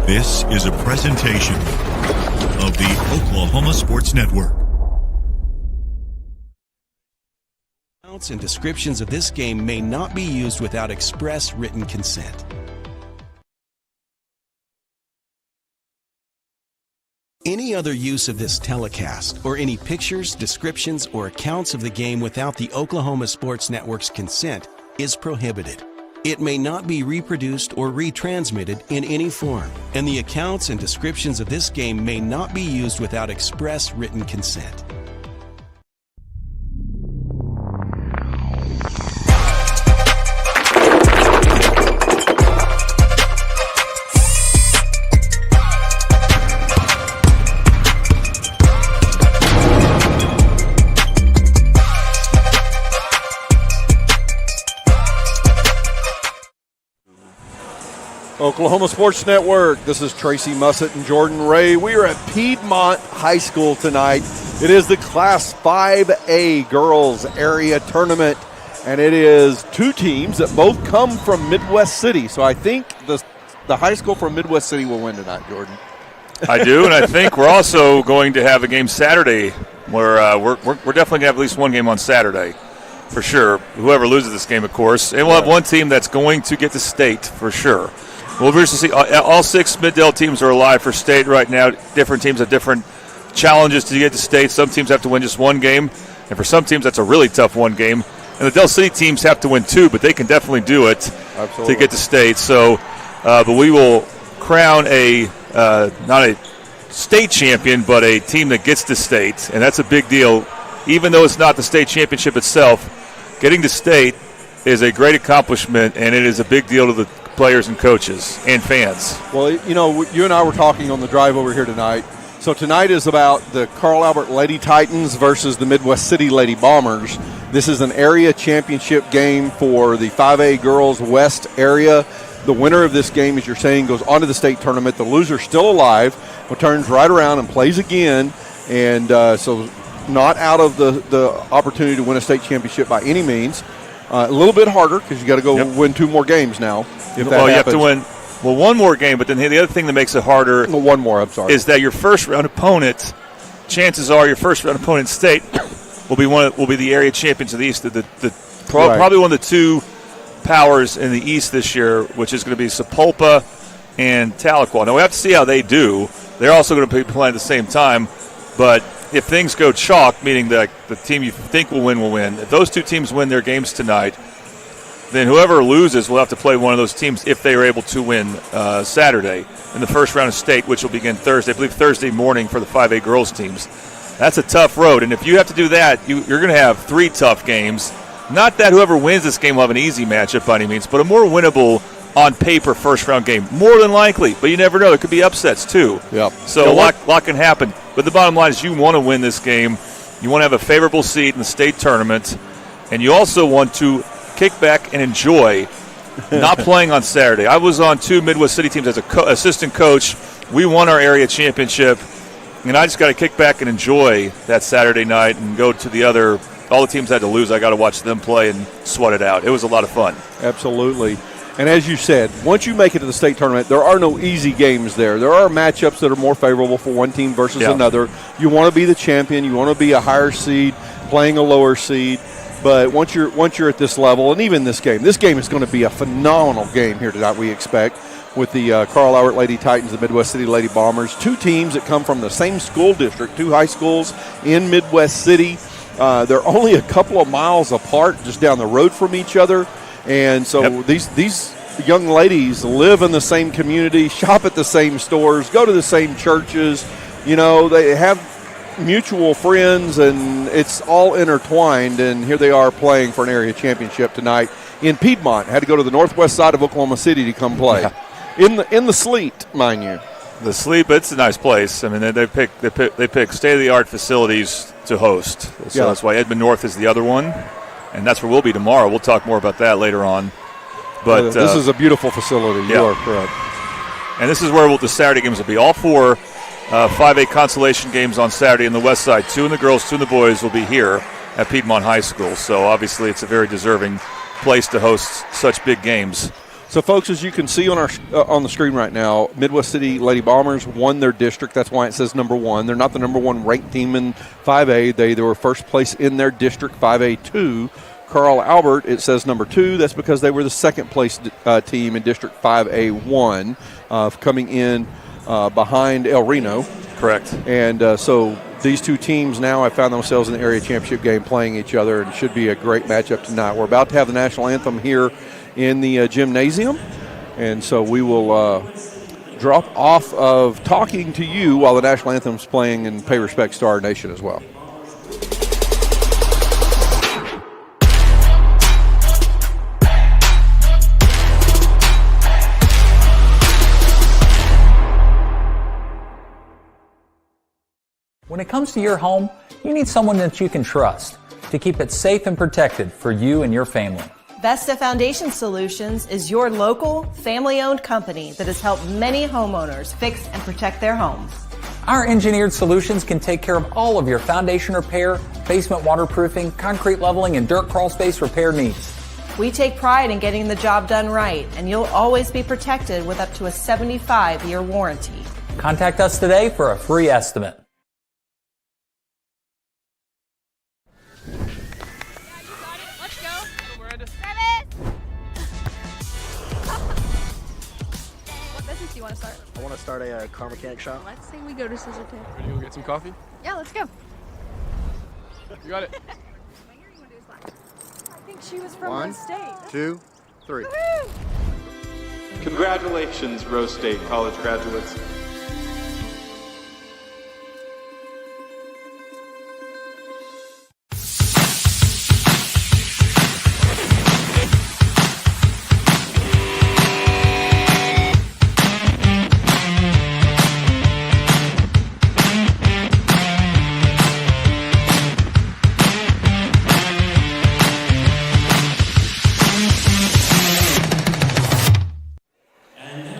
This is a presentation of the Oklahoma Sports Network. Accounts and descriptions of this game may not be used without express written consent. Any other use of this telecast or any pictures, descriptions, or accounts of the game without the Oklahoma Sports Network's consent is prohibited. It may not be reproduced or retransmitted in any form, and the accounts and descriptions of this game may not be used without express written consent. Oklahoma Sports Network. This is Tracy Mussett and Jordan Ray. We are at Piedmont High School tonight. It is the Class 5A Girls Area Tournament, and it is two teams that both come from Midwest City. So I think the high school from Midwest City will win tonight, Jordan. I do, and I think we're also going to have a game Saturday where we're definitely going to have at least one game on Saturday for sure. Whoever loses this game, of course. And we'll have one team that's going to get to state for sure. We'll see. All six Middale teams are alive for state right now. Different teams have different challenges to get to state. Some teams have to win just one game, and for some teams that's a really tough one game. And the Del City teams have to win two, but they can definitely do it to get to state. So, but we will crown not a state champion, but a team that gets to state, and that's a big deal. Even though it's not the state championship itself, getting to state is a great accomplishment, and it is a big deal to the players and coaches and fans. Well, you know, you and I were talking on the drive over here tonight. So tonight is about the Carl Albert Lady Titans versus the Midwest City Lady Bombers. This is an area championship game for the 5A Girls West area. The winner of this game, as you're saying, goes on to the state tournament. The loser, still alive, turns right around and plays again. And so not out of the opportunity to win a state championship by any means. A little bit harder because you got to go win two more games now. Well, you have to win one more game, but then the other thing that makes it harder is that your first round opponent, chances are your first round opponent in state will be the area champions of the East, probably one of the two powers in the East this year, which is going to be Sapulpa and Tahlequah. Now we have to see how they do. They're also going to be playing at the same time, but if things go chalk, meaning that the team you think will win, if those two teams win their games tonight, then whoever loses will have to play one of those teams if they are able to win Saturday in the first round of state, which will begin Thursday. I believe Thursday morning for the 5A girls teams. That's a tough road, and if you have to do that, you're going to have three tough games. Not that whoever wins this game will have an easy matchup by any means, but a more winnable on paper first-round game. More than likely, but you never know. There could be upsets too. Yep. So a lot can happen. But the bottom line is you want to win this game. You want to have a favorable seed in the state tournament, and you also want to kick back and enjoy not playing on Saturday. I was on two Midwest City teams as an assistant coach. We won our area championship, and I just got to kick back and enjoy that Saturday night and go to the other. All the teams had to lose. I got to watch them play and sweat it out. It was a lot of fun. Absolutely. And as you said, once you make it to the state tournament, there are no easy games there. There are matchups that are more favorable for one team versus another. You want to be the champion. You want to be a higher seed playing a lower seed. But once you're at this level, and even this game is going to be a phenomenal game here tonight, we expect, with the Carl Albert Lady Titans, the Midwest City Lady Bombers, two teams that come from the same school district, two high schools in Midwest City. They're only a couple of miles apart, just down the road from each other. And so these young ladies live in the same community, shop at the same stores, go to the same churches. You know, they have mutual friends, and it's all intertwined. And here they are playing for an area championship tonight in Piedmont. Had to go to the northwest side of Oklahoma City to come play in the sleet, mind you. The sleep, it's a nice place. I mean, they pick state-of-the-art facilities to host. So that's why Edmond North is the other one, and that's where we'll be tomorrow. We'll talk more about that later on. But this is a beautiful facility. You are correct. And this is where the Saturday games will be. All four 5A consolation games on Saturday in the west side. Two in the girls, two in the boys will be here at Piedmont High School. So obviously it's a very deserving place to host such big games. So, folks, as you can see on our on the screen right now, Midwest City Lady Bombers won their district. That's why it says number 1. They're not the number 1 ranked team in 5A. They were first place in their district, 5A2. Carl Albert, it says number 2. That's because they were the second place team in District 5A1, coming in behind El Reno. Correct. And so these two teams now have found themselves in the area championship game playing each other, and should be a great matchup tonight. We're about to have the national anthem here in the gymnasium, and so we will drop off of talking to you while the national anthem's playing and pay respects to our nation as well. When it comes to your home, you need someone that you can trust to keep it safe and protected for you and your family. Vesta Foundation Solutions is your local, family-owned company that has helped many homeowners fix and protect their homes. Our engineered solutions can take care of all of your foundation repair, basement waterproofing, concrete leveling, and dirt crawl space repair needs. We take pride in getting the job done right, and you'll always be protected with up to a 75-year warranty. Contact us today for a free estimate. I want to start a car mechanic shop. Let's say we go to Scissor Tape. Ready to go get some coffee? Yeah, let's go. You got it. I think she was from One, Rose State. 2, 3. Woo-hoo! Congratulations, Rose State college graduates.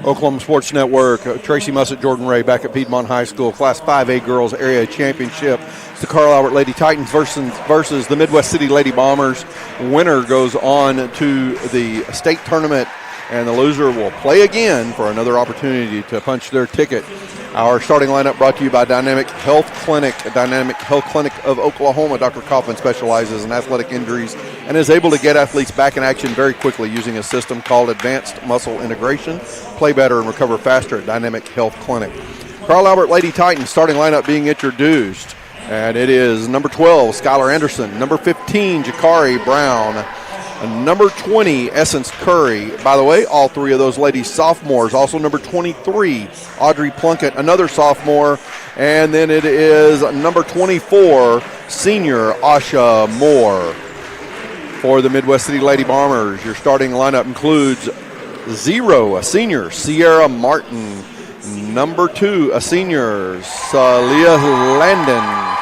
Oklahoma Sports Network, Tracy Mussett, Jordan Ray back at Piedmont High School, Class 5A Girls Area Championship. It's the Carl Albert Lady Titans versus the Midwest City Lady Bombers. Winner goes on to the state tournament, and the loser will play again for another opportunity to punch their ticket. Our starting lineup brought to you by Dynamic Health Clinic. Dynamic Health Clinic of Oklahoma. Dr. Kaufman specializes in athletic injuries and is able to get athletes back in action very quickly using a system called Advanced Muscle Integration. Play better and recover faster at Dynamic Health Clinic. Carl Albert Lady Titans starting lineup being introduced. And it is number 12, Skylar Anderson. Number 15, Jakari Brown. And number 20, Essence Curry. By the way, all three of those ladies sophomores. Also number 23, Audrey Plunkett, another sophomore. And then it is number 24, senior Asha Moore. For the Midwest City Lady Bombers, your starting lineup includes 0, a senior, Sierra Martin. Number 2, a senior, Salia Landon.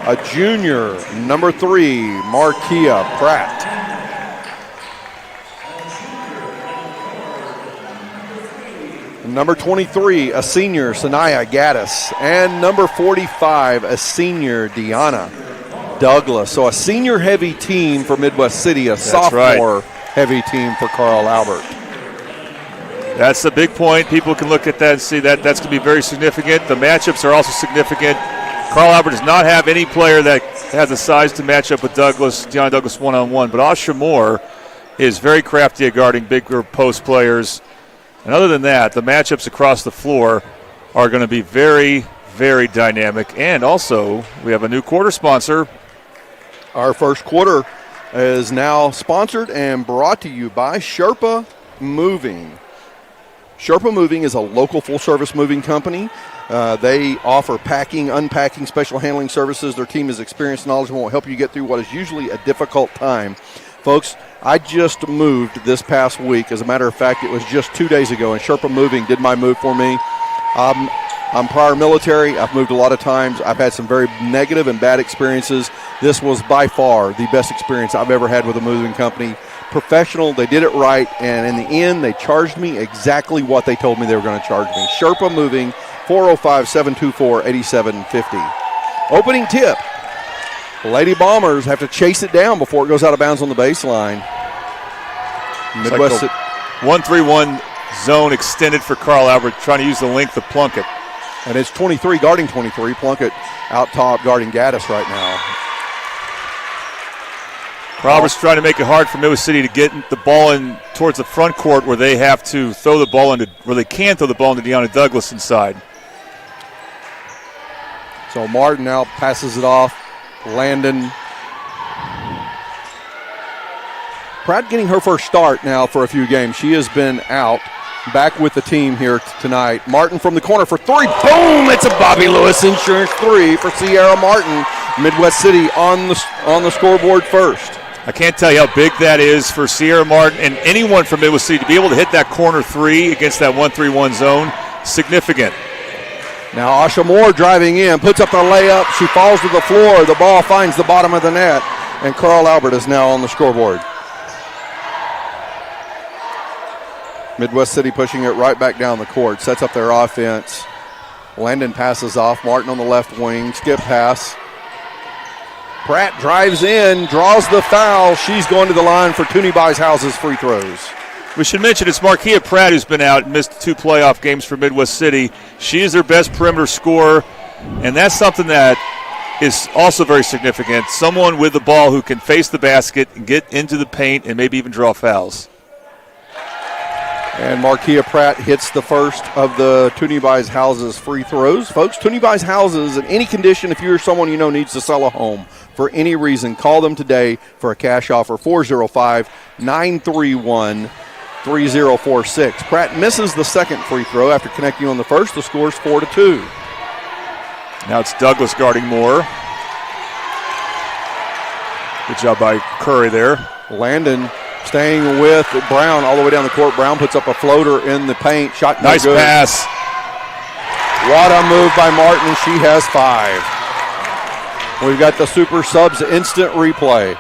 A junior, number 3, Markia Pratt. Number 23, a senior, Sanaya Gaddis. And number 45, a senior, Deanna Douglas. So a senior-heavy team for Midwest City, a sophomore-heavy team for Carl Albert. That's the big point. People can look at that and see that that's going to be very significant. The matchups are also significant. Carl Albert does not have any player that has the size to match up with Douglas, Deanna Douglas one-on-one, but Asha Moore is very crafty at guarding bigger post players. And other than that, the matchups across the floor are going to be very, very dynamic. And also, we have a new quarter sponsor. Our first quarter is now sponsored and brought to you by Sherpa Moving. Sherpa Moving is a local full-service moving company. They offer packing, unpacking, special handling services. Their team is experienced, knowledgeable, and will help you get through what is usually a difficult time. Folks, I just moved this past week. As a matter of fact, it was just 2 days ago, and Sherpa Moving did my move for me. I'm prior military. I've moved a lot of times. I've had some very negative and bad experiences. This was by far the best experience I've ever had with a moving company. Professional, they did it right, and in the end, they charged me exactly what they told me they were going to charge me. Sherpa Moving, 405-724-8750. Opening tip. Lady Bombers have to chase it down before it goes out of bounds on the baseline. 1-3-1 zone extended for Carl Albert, trying to use the length of Plunkett. And it's 23 guarding 23. Plunkett out top guarding Gaddis right now. Carl Albert's trying to make it hard for Midwest City to get the ball in towards the front court where they have to throw the ball into, where they can throw the ball into Deanna Douglas inside. So Martin now passes it off. Landon. Pratt getting her first start now for a few games. She has been out. Back with the team here tonight. Martin from the corner for three. Boom! It's a Bobby Lewis Insurance three for Sierra Martin. Midwest City on the scoreboard first. I can't tell you how big that is for Sierra Martin and anyone from Midwest City to be able to hit that corner three against that 1-3-1 zone. Significant. Now Asha Moore driving in, puts up the layup. She falls to the floor. The ball finds the bottom of the net, and Carl Albert is now on the scoreboard. Midwest City pushing it right back down the court, sets up their offense. Landon passes off. Martin on the left wing, skip pass. Pratt drives in, draws the foul. She's going to the line for Toonie Buys Houses free throws. We should mention it's Marquia Pratt who's been out and missed 2 playoff games for Midwest City. She is their best perimeter scorer, and that's something that is also very significant. Someone with the ball who can face the basket and get into the paint and maybe even draw fouls. And Marquia Pratt hits the first of the Toonie Buys Houses free throws. Folks, Toonie Buys Houses, in any condition, if you're someone you know needs to sell a home for any reason, call them today for a cash offer, 405-931-3046. Pratt misses the second free throw after connecting on the first. The score is 4-2. Now it's Douglas guarding Moore. Good job by Curry there. Landon staying with Brown all the way down the court. Brown puts up a floater in the paint. Shot no nice good. Pass. What a move by Martin. She has 5. We've got the Super Subs instant replay.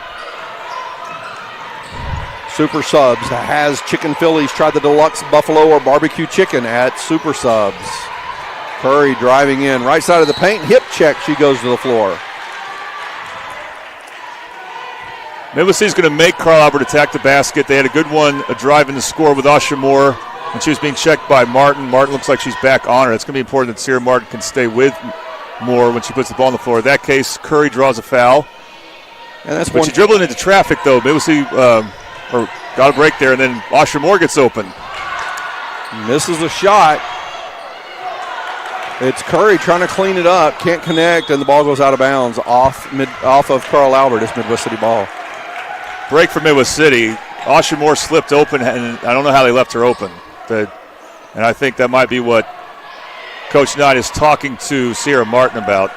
Super Subs has Chicken Phillies. Try the deluxe buffalo or barbecue chicken at Super Subs. Curry driving in. Right side of the paint. Hip check. She goes to the floor. Midwest City's going to make Carl Albert attack the basket. They had a good one, a drive in the score with Asha Moore, and she was being checked by Martin. Martin looks like she's back on her. It's going to be important that Sierra Martin can stay with Moore when she puts the ball on the floor. In that case, Curry draws a foul. And that's but she dribbled into traffic, though. Midwest City got a break there, and then Asha Moore gets open. Misses a shot. It's Curry trying to clean it up. Can't connect, and the ball goes out of bounds off of Carl Albert. It's Midwest City ball. Break for Midwest City. Asha Moore slipped open, and I don't know how they left her open. And I think that might be what Coach Knight is talking to Sierra Martin about.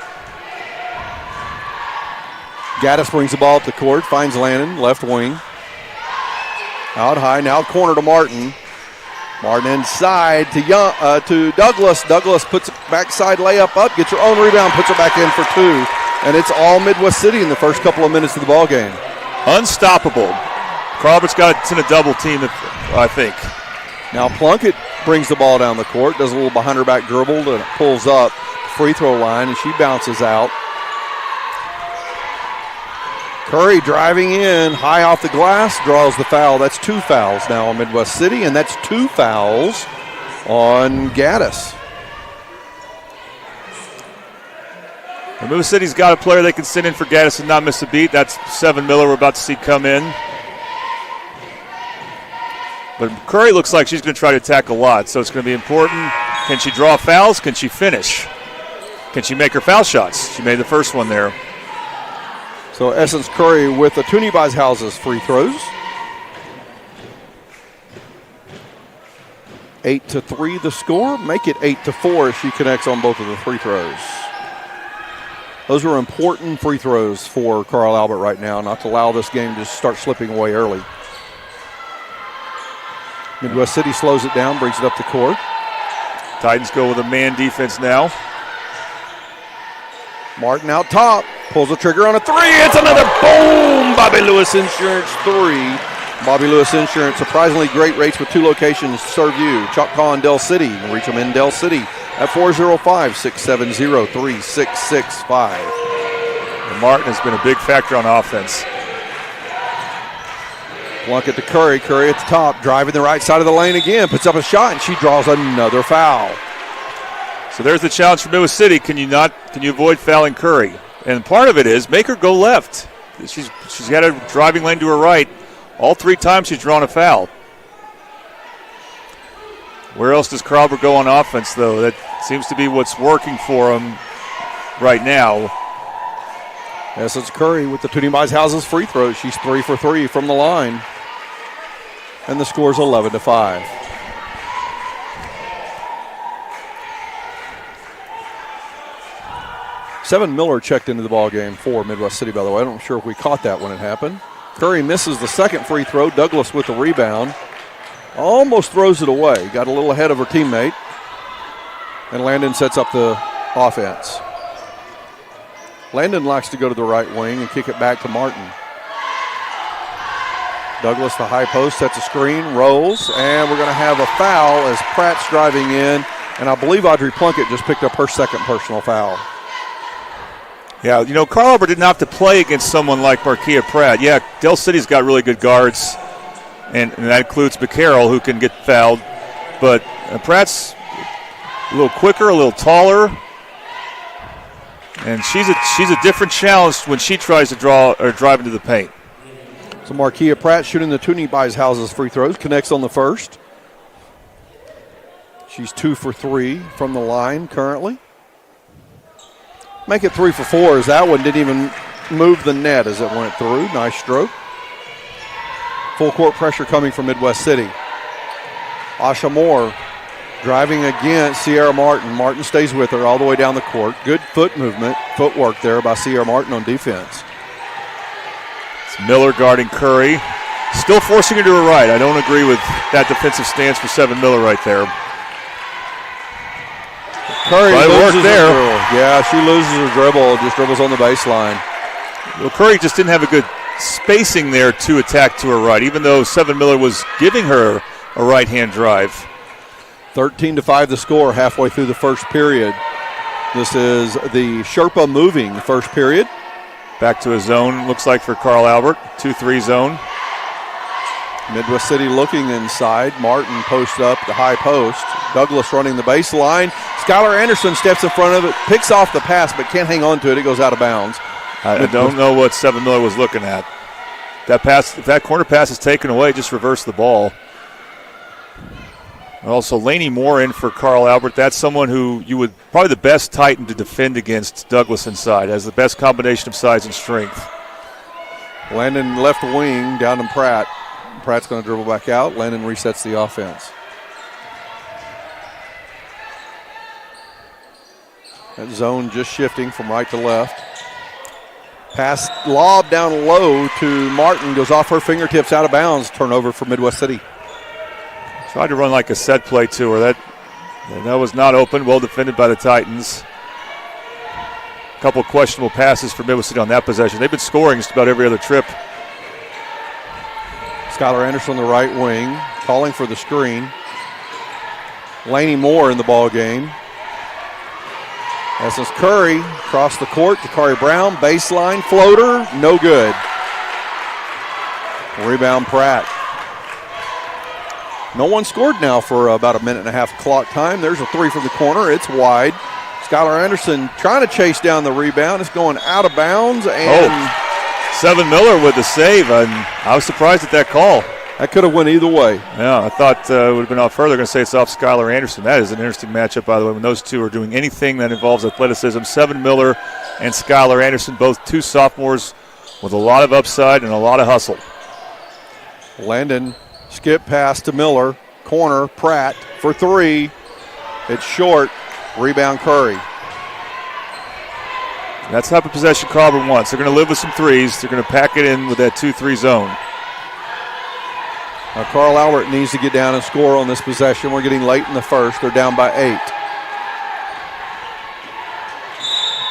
Gaddis brings the ball up the court, finds Landon, left wing. Out high, now corner to Martin. Martin inside to Douglas. Douglas puts a backside layup up, gets her own rebound, puts it back in for 2. And it's all Midwest City in the first couple of minutes of the ball game. Unstoppable. Carl Albert's got it's in a double team, I think. Now Plunkett brings the ball down the court, does a little behind her back dribble, and pulls up free throw line, and she bounces out. Curry driving in, high off the glass, draws the foul. That's 2 fouls now on Midwest City, and that's 2 fouls on Gaddis. And Midwest City's got a player they can sit in for Gaddis and not miss a beat. That's Seven Miller we're about to see come in. But Curry looks like she's going to try to attack a lot, so it's going to be important. Can she draw fouls? Can she finish? Can she make her foul shots? She made the first one there. So Essence Curry with the Toonie Buys Houses free throws. 8-3 the score. Make it 8-4 as she connects on both of the free throws. Those are important free throws for Carl Albert right now, not to allow this game to start slipping away early. Midwest City slows it down, brings it up the court. Titans go with a man defense now. Martin out top, pulls the trigger on a 3. It's another boom! Bobby Lewis Insurance 3. Bobby Lewis Insurance, surprisingly great rates with 2 locations to serve you, Choctaw and Del City. You can reach them in Del City at 405-670-3665. And Martin has been a big factor on offense. Plunkett to Curry. Curry at the top, driving the right side of the lane again. Puts up a shot, and she draws another foul. So there's the challenge for Midwest City. Can you avoid fouling Curry? And part of it is make her go left. She's got a driving lane to her right. All 3 times she's drawn a foul. Where else does Carl Albert go on offense, though? That seems to be what's working for them right now. Yes, it's Curry with the Toonie Buys Houses free throw. She's 3 for 3 from the line. And the score's 11-5. Seven Miller checked into the ball game for Midwest City, by the way. I'm not sure if we caught that when it happened. Curry misses the second free throw. Douglas with the rebound. Almost throws it away. Got a little ahead of her teammate. And Landon sets up the offense. Landon likes to go to the right wing and kick it back to Martin. Douglas, the high post, sets a screen, rolls, and we're going to have a foul as Pratt's driving in. And I believe Audrey Plunkett just picked up her second personal foul. Yeah, Carl Albert didn't have to play against someone like Marquia Pratt. Yeah, Del City's got really good guards, and that includes McCarroll, who can get fouled. But Pratt's a little quicker, a little taller, and she's a different challenge when she tries to draw or drive into the paint. So Marquia Pratt shooting the Toonie Buys Houses free throws, connects on the first. She's 2 for 3 from the line currently. Make it 3 for 4 as that one didn't even move the net as it went through. Nice stroke. Full court pressure coming from Midwest City. Asha Moore driving against Sierra Martin. Martin stays with her all the way down the court. Good footwork there by Sierra Martin on defense. It's Miller guarding Curry. Still forcing her to her right. I don't agree with that defensive stance for Seven Miller right there. Curry loses there. Yeah, she loses her dribble, just dribbles on the baseline. Well, Curry just didn't have a good spacing there to attack to her right, even though Seven Miller was giving her a right-hand drive. 13-5 the score halfway through the first period. This is the Sherpa moving first period. Back to a zone, looks like, for Carl Albert. 2-3 zone. Midwest City looking inside. Martin posts up the high post. Douglas running the baseline. Skylar Anderson steps in front of it, picks off the pass, but can't hang on to it. It goes out of bounds. I don't know what Seven Miller was looking at. That pass, if that corner pass is taken away, just reverse the ball. Also, Laney Moore in for Carl Albert. That's someone who you would probably the best Titan to defend against Douglas inside. Has the best combination of size and strength. Landon left wing down to Pratt. Pratt's going to dribble back out. Landon resets the offense. That zone just shifting from right to left. Pass lob down low to Martin. Goes off her fingertips out of bounds. Turnover for Midwest City. Tried to run like a set play to her. That was not open. Well defended by the Titans. A couple of questionable passes for Midwest City on that possession. They've been scoring just about every other trip. Skylar Anderson on the right wing, calling for the screen. Laney Moore in the ball game. This is Curry across the court to Kari Brown. Baseline floater, no good. Rebound Pratt. No one scored now for about a minute and a half clock time. There's a three from the corner. It's wide. Skylar Anderson trying to chase down the rebound. It's going out of bounds. And Seven Miller with the save. And I was surprised at that call. That could have went either way. Yeah, I thought it would have been off further. Going to say it's off Skylar Anderson. That is an interesting matchup, by the way, when those two are doing anything that involves athleticism. Seven Miller and Skylar Anderson, both two sophomores with a lot of upside and a lot of hustle. Landon skip pass to Miller. Corner, Pratt for three. It's short. Rebound Curry. That's the type of possession Carlton wants. They're going to live with some threes. They're going to pack it in with that 2-3 zone. Now Carl Albert needs to get down and score on this possession. We're getting late in the first. They're down by 8.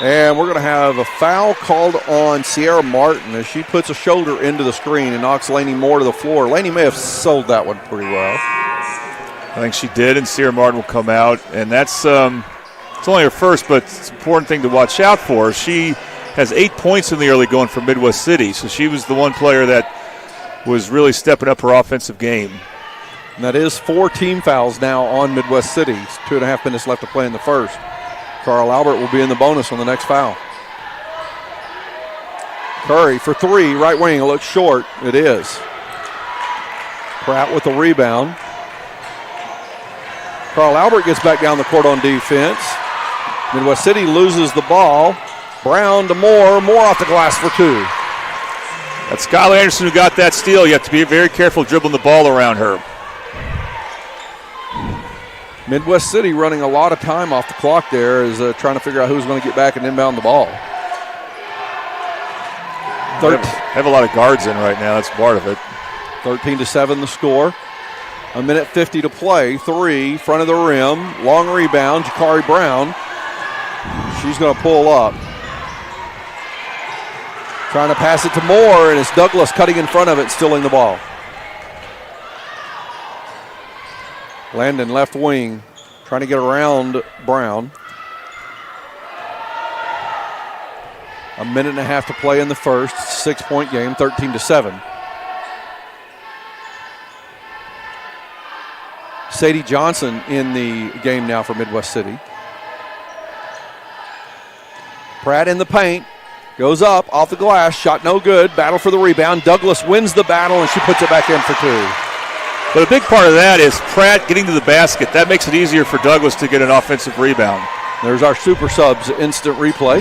And we're going to have a foul called on Sierra Martin as she puts a shoulder into the screen and knocks Laney Moore to the floor. Laney may have sold that one pretty well. I think she did, and Sierra Martin will come out. And that's it's only her first, but it's an important thing to watch out for. She has 8 points in the early going for Midwest City, so she was the one player that was really stepping up her offensive game. And that is 4 team fouls now on Midwest City. 2.5 minutes left to play in the first. Carl Albert will be in the bonus on the next foul. Curry for 3, right wing. It looks short. It is. Pratt with the rebound. Carl Albert gets back down the court on defense. Midwest City loses the ball. Brown to Moore. Moore off the glass for 2. That's Skylar Anderson who got that steal. You have to be very careful dribbling the ball around her. Midwest City running a lot of time off the clock there, is trying to figure out who's going to get back and inbound the ball. They have a lot of guards in right now. That's part of it. 13-7 the score. 1:50 to play. 3, front of the rim. Long rebound. Jakari Brown. She's going to pull up. Trying to pass it to Moore, and it's Douglas cutting in front of it, stealing the ball. Landon left wing, trying to get around Brown. 1.5 to play in the first. 6-point game, 13-7. Sadie Johnson in the game now for Midwest City. Pratt in the paint. Goes up, off the glass, shot no good. Battle for the rebound. Douglas wins the battle, and she puts it back in for 2. But a big part of that is Pratt getting to the basket. That makes it easier for Douglas to get an offensive rebound. There's our Super Subs instant replay.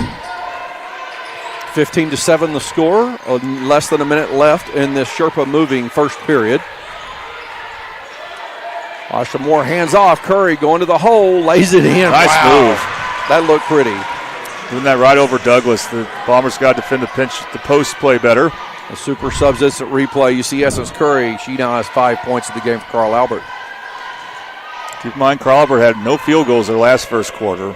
15-7 the score. Less than a minute left in this Sherpa moving first period. Asha Moore hands off. Curry going to the hole, lays it in. Nice move. That looked pretty. Doing that right over Douglas. The Bombers got to defend the post play better. The Super Subs instant replay. You see Essence Curry. She now has 5 points in the game for Carl Albert. Keep in mind, Carl Albert had no field goals their last first quarter.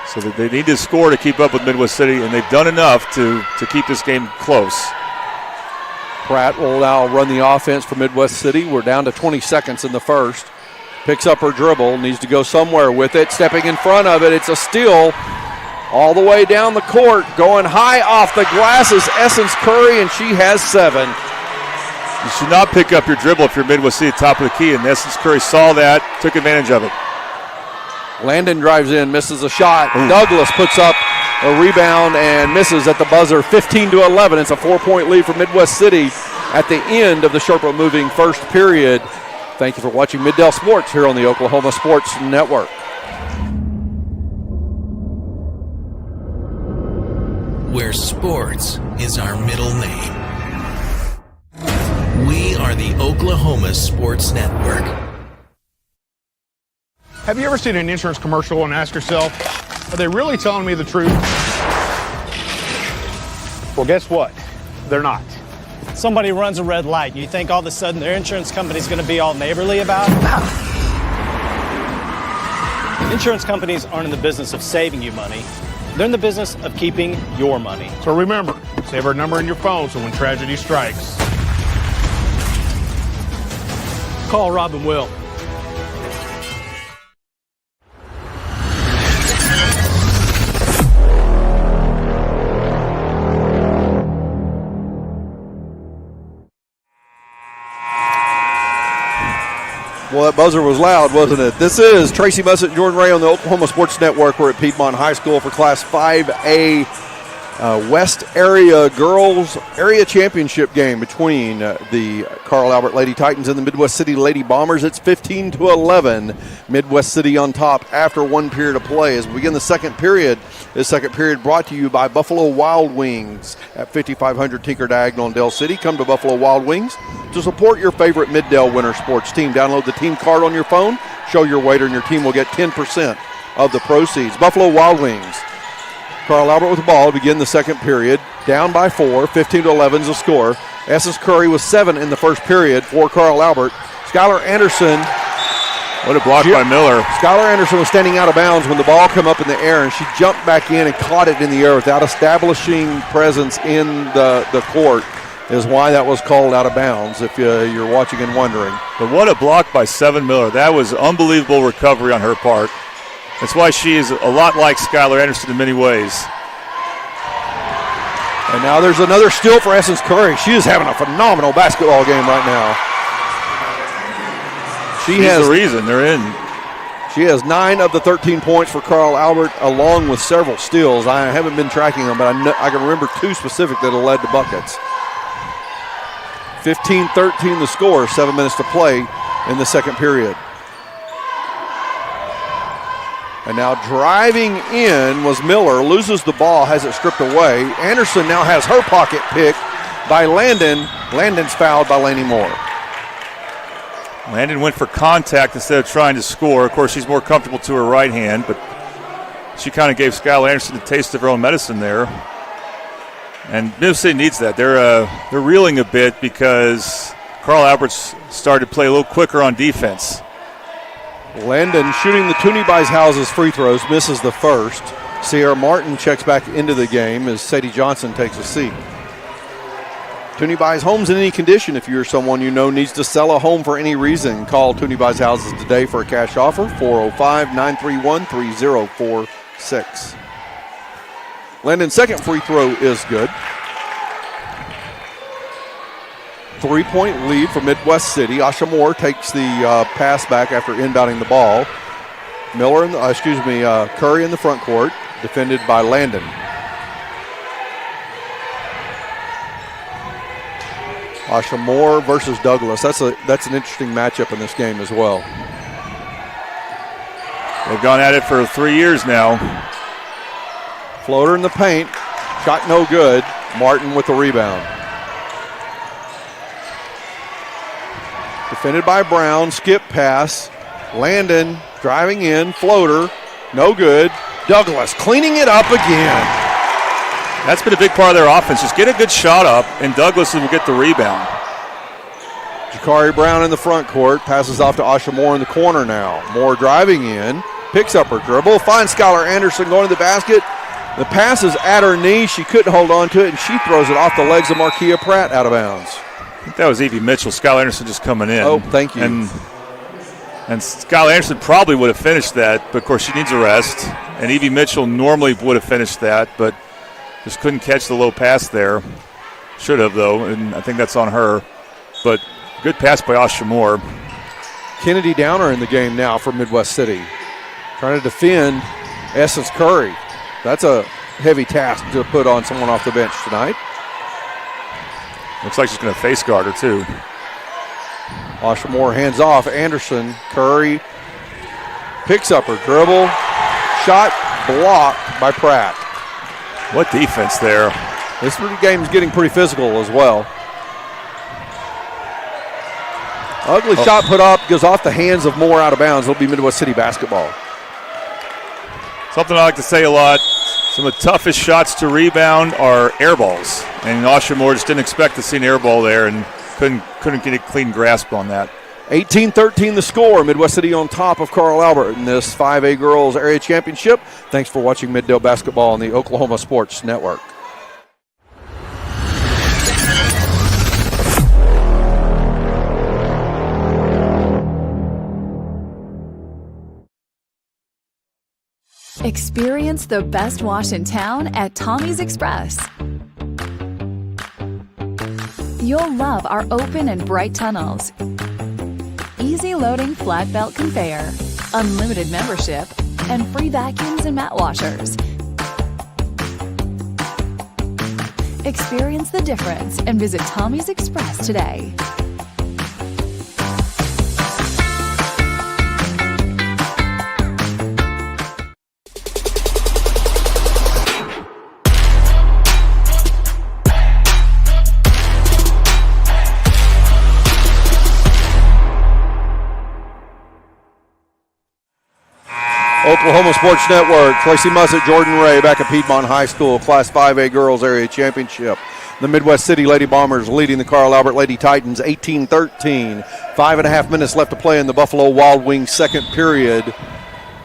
So they need to score to keep up with Midwest City, and they've done enough to keep this game close. Pratt will now run the offense for Midwest City. We're down to 20 seconds in the first. Picks up her dribble, needs to go somewhere with it. Stepping in front of it, it's a steal. All the way down the court, going high off the glass is Essence Curry, and she has 7. You should not pick up your dribble if you're Midwest City at top of the key, and Essence Curry saw that, took advantage of it. Landon drives in, misses a shot. Douglas puts up a rebound and misses at the buzzer. 15-11. It's a 4-point lead for Midwest City at the end of the Sherpa moving first period. Thank you for watching Middale Sports here on the Oklahoma Sports Network. Where sports is our middle name. We are the Oklahoma Sports Network. Have you ever seen an insurance commercial and asked yourself, are they really telling me the truth? Well, guess what? They're not. Somebody runs a red light. You think all of a sudden their insurance company's going to be all neighborly about it? Insurance companies aren't in the business of saving you money. They're in the business of keeping your money. So remember, save our number in your phone so when tragedy strikes, call Rob and Will. Well, that buzzer was loud, wasn't it? This is Tracy Mussett, Jordan Ray on the Oklahoma Sports Network. We're at Piedmont High School for Class 5A West Area Girls Area Championship game between the Carl Albert Lady Titans and the Midwest City Lady Bombers. It's 15-11. Midwest City on top after 1 period of play. As we begin the second period, this second period brought to you by Buffalo Wild Wings at 5500 Tinker Diagonal in Dale City. Come to Buffalo Wild Wings to support your favorite Middale winter sports team. Download the team card on your phone. Show your waiter and your team will get 10% of the proceeds. Buffalo Wild Wings. Carl Albert with the ball to begin the second period. Down by 4, 15-11 is the score. Essence Curry was 7 in the first period for Carl Albert. Skylar Anderson. What a block by Miller. Skylar Anderson was standing out of bounds when the ball came up in the air, and she jumped back in and caught it in the air without establishing presence in the court, is why that was called out of bounds, if you're watching and wondering. But what a block by Seven Miller. That was unbelievable recovery on her part. That's why she is a lot like Skylar Anderson in many ways. And now there's another steal for Essence Curry. She is having a phenomenal basketball game right now. She's the reason they're in. She has 9 of the 13 points for Carl Albert, along with several steals. I haven't been tracking them, but I can remember 2 specific that have led to buckets. 15-13 the score, 7 minutes to play in the second period. And now driving in was Miller, loses the ball, has it stripped away. Anderson now has her pocket picked by Landon. Landon's fouled by Laney Moore. Landon went for contact instead of trying to score. Of course, she's more comfortable to her right hand, but she kind of gave Skylar Anderson a taste of her own medicine there. And Middle City needs that. They're reeling a bit because Carl Albert's started to play a little quicker on defense. Landon shooting the Toonie Buys Houses free throws, misses the first. Sierra Martin checks back into the game as Sadie Johnson takes a seat. Toonie Buys Homes in any condition. If you're someone you know needs to sell a home for any reason, call Toonie Buys Houses today for a cash offer, 405-931-3046. Landon's second free throw is good. 3-point lead for Midwest City. Asha Moore takes the pass back after inbounding the ball. Curry in the front court, defended by Landon. Asha Moore versus Douglas. That's an interesting matchup in this game as well. They've gone at it for 3 years now. Floater in the paint, shot no good. Martin with the rebound. Defended by Brown, skip pass. Landon driving in, floater, no good. Douglas cleaning it up again. That's been a big part of their offense. Just get a good shot up, and Douglas will get the rebound. Jakari Brown in the front court, passes off to Asha Moore in the corner now. Moore driving in, picks up her dribble, finds Skylar Anderson going to the basket. The pass is at her knee. She couldn't hold on to it, and she throws it off the legs of Markia Pratt out of bounds. I think that was Evie Mitchell. Skylar Anderson just coming in. Oh, thank you. And Skylar Anderson probably would have finished that, but of course she needs a rest. And Evie Mitchell normally would have finished that, but just couldn't catch the low pass there. Should have, though, and I think that's on her. But good pass by Asha Moore. Kennedy Downer in the game now for Midwest City. Trying to defend Essence Curry. That's a heavy task to put on someone off the bench tonight. Looks like she's going to face guard her, too. Asha Moore hands off. Anderson, Curry picks up her dribble. Shot blocked by Pratt. What defense there. This game's getting pretty physical as well. Ugly shot put up, goes off the hands of Moore out of bounds. It'll be Midwest City basketball. Something I like to say a lot. Some of the toughest shots to rebound are air balls. And Asha Moore just didn't expect to see an air ball there and couldn't get a clean grasp on that. 18-13 the score. Midwest City on top of Carl Albert in this 5A Girls Area Championship. Thanks for watching Middale Basketball on the Oklahoma Sports Network. Experience the best wash in town at Tommy's Express. You'll love our open and bright tunnels, easy loading flat belt conveyor, unlimited membership, and free vacuums and mat washers. Experience the difference and visit Tommy's Express today. Oklahoma Sports Network, Tracy Mussett, Jordan Ray back at Piedmont High School, Class 5A Girls Area Championship. The Midwest City Lady Bombers leading the Carl Albert Lady Titans 18-13. 5.5 minutes left to play in the Buffalo Wild Wings second period.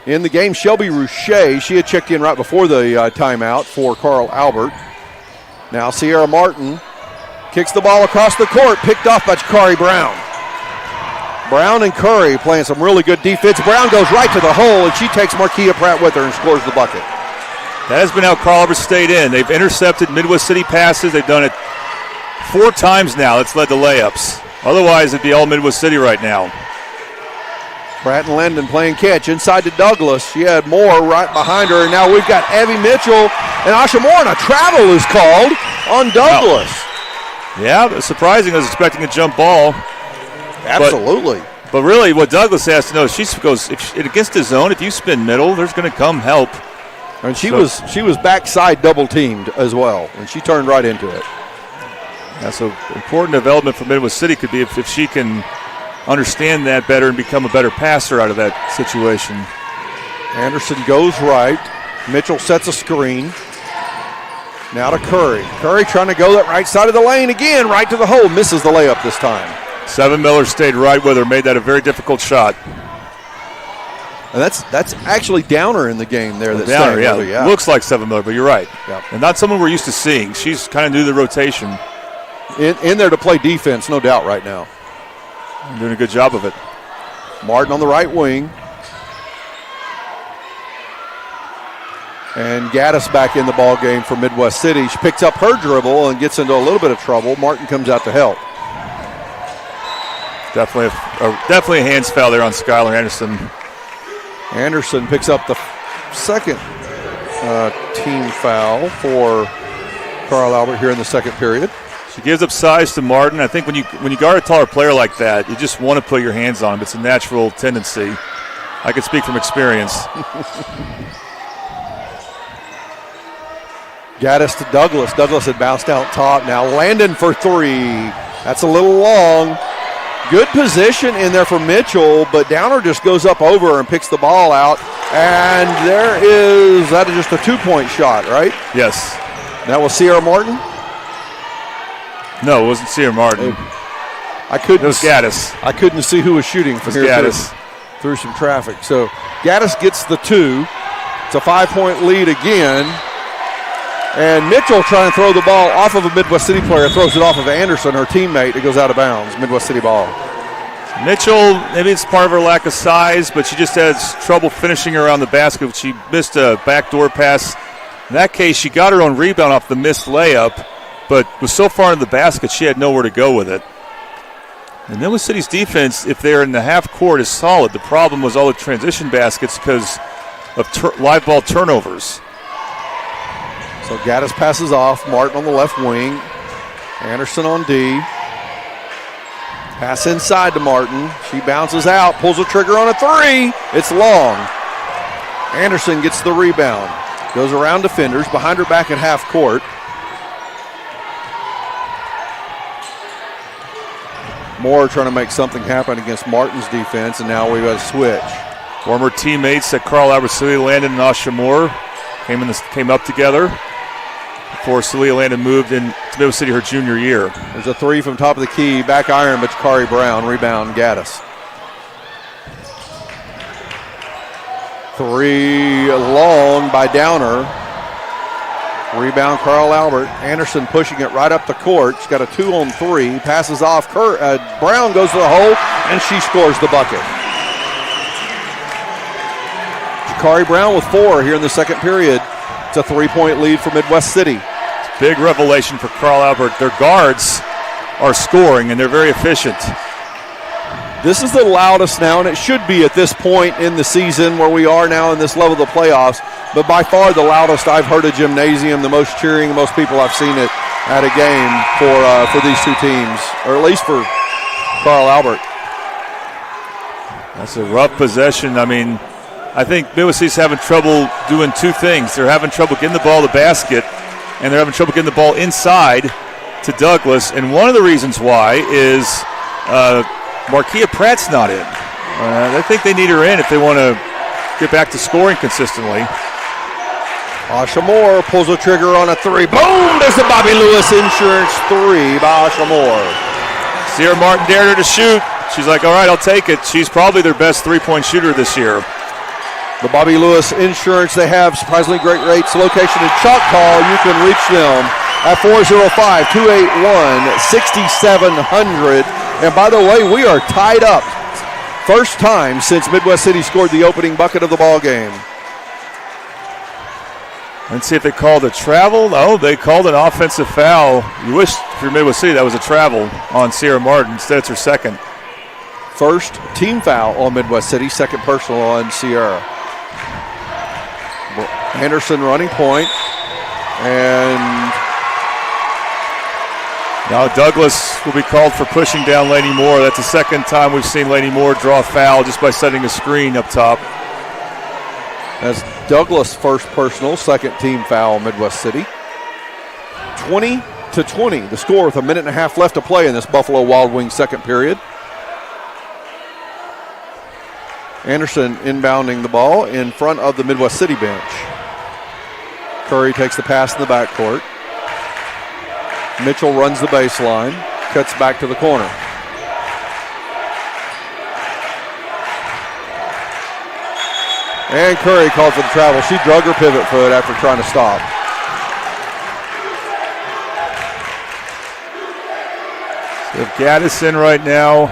In the game, Shelby Rouche, she had checked in right before the timeout for Carl Albert. Now Sierra Martin kicks the ball across the court, picked off by Jakari Brown. Brown and Curry playing some really good defense. Brown goes right to the hole, and she takes Markia Pratt with her and scores the bucket. That has been how Carl Albert stayed in. They've intercepted Midwest City passes. They've done it 4 times now. It's led to layups. Otherwise, it'd be all Midwest City right now. Pratt and Landon playing catch inside to Douglas. She had Moore right behind her, and now we've got Evie Mitchell and Asha Moore, and a travel is called on Douglas. Wow. Yeah, surprising. I was expecting a jump ball. Absolutely. But really, what Douglas has to know is if against his zone, if you spin middle, there's going to come help. And she was backside double teamed as well, and she turned right into it. That's an important development for Midwest City could be if she can understand that better and become a better passer out of that situation. Anderson goes right. Mitchell sets a screen. Now to Curry. Curry trying to go that right side of the lane again, right to the hole. Misses the layup this time. Seven Miller stayed right with her, made that a very difficult shot. And that's actually Downer in the game there. That's Downer, yeah. Looks like Seven Miller, but you're right. Yep. And not someone we're used to seeing. She's kind of new to the rotation. In there to play defense, no doubt right now. Doing a good job of it. Martin on the right wing. And Gaddis back in the ball game for Midwest City. She picks up her dribble and gets into a little bit of trouble. Martin comes out to help. Definitely a hands foul there on Skylar Anderson. Anderson picks up the second team foul for Carl Albert here in the second period. She gives up size to Martin. I think when you guard a taller player like that, you just want to put your hands on him. It's a natural tendency. I can speak from experience. Gaddis to Douglas. Douglas had bounced out top. Now Landon for 3. That's a little long. Good position in there for Mitchell, but Downer just goes up over her and picks the ball out. And that is just a 2-point shot, right? Yes. That was Sierra Martin? No, it wasn't Sierra Martin. It was Gaddis. I couldn't see who was shooting from here Gaddis. Through some traffic. So Gaddis gets the 2. It's a 5-point lead again. And Mitchell trying to throw the ball off of a Midwest City player, throws it off of Anderson, her teammate. It goes out of bounds. Midwest City ball. Mitchell, maybe it's part of her lack of size, but she just has trouble finishing around the basket. She missed a backdoor pass. In that case, she got her own rebound off the missed layup, but was so far in the basket she had nowhere to go with it. And Midwest City's defense, if they're in the half court, is solid. The problem was all the transition baskets because of live ball turnovers. So Gaddis passes off. Martin on the left wing. Anderson on D. Pass inside to Martin. She bounces out, pulls the trigger on a 3. It's long. Anderson gets the rebound. Goes around defenders, behind her back at half court. Moore trying to make something happen against Martin's defense, and now we've got a switch. Former teammates at Carl Albert, Celia Landon and Asha Moore came up together before Celia Landon moved in to Midwest City her junior year. There's a 3 from top of the key, back iron, but Jakari Brown, rebound Gaddis. 3 long by Downer. Rebound Carl Albert. Anderson pushing it right up the court. She's got a 2-on-3. Passes off. Brown goes to the hole, and she scores the bucket. Jakari Brown with 4 here in the second period. It's a 3-point lead for Midwest City. Big revelation for Carl Albert. Their guards are scoring, and they're very efficient. This is the loudest now, and it should be at this point in the season where we are now in this level of the playoffs, but by far the loudest I've heard a gymnasium, the most cheering, the most people I've seen it at a game for these two teams, or at least for Carl Albert. That's a rough possession. I mean, I think Midwest City's having trouble doing 2 things. They're having trouble getting the ball to the basket, and they're having trouble getting the ball inside to Douglas, and one of the reasons why is Marquia Pratt's not in. I think they need her in if they want to get back to scoring consistently. Asha Moore pulls the trigger on a 3. Boom! There's the Bobby Lewis Insurance 3 by Asha Moore. Sierra Martin dared her to shoot. She's like, all right, I'll take it. She's probably their best 3-point shooter this year. The Bobby Lewis Insurance, they have surprisingly great rates. Location in Choctaw. You can reach them at 405-281-6700. And by the way, we are tied up. First time since Midwest City scored the opening bucket of the ball game. Let's see if they called a travel. Oh, they called an offensive foul. You wish for Midwest City that was a travel on Sierra Martin. Instead, it's her second. First team foul on Midwest City, second personal on Sierra. Anderson running point. And now Douglas will be called for pushing down Laney Moore. That's the second time we've seen Laney Moore draw a foul just by setting a screen up top. That's Douglas' first personal, second team foul, Midwest City. 20-20, the score with a minute and a half left to play in this Buffalo Wild Wings second period. Anderson inbounding the ball in front of the Midwest City bench. Curry takes the pass in the backcourt. Mitchell runs the baseline, cuts back to the corner. And Curry called for the travel. She drug her pivot foot after trying to stop. So if Gaddis in right now,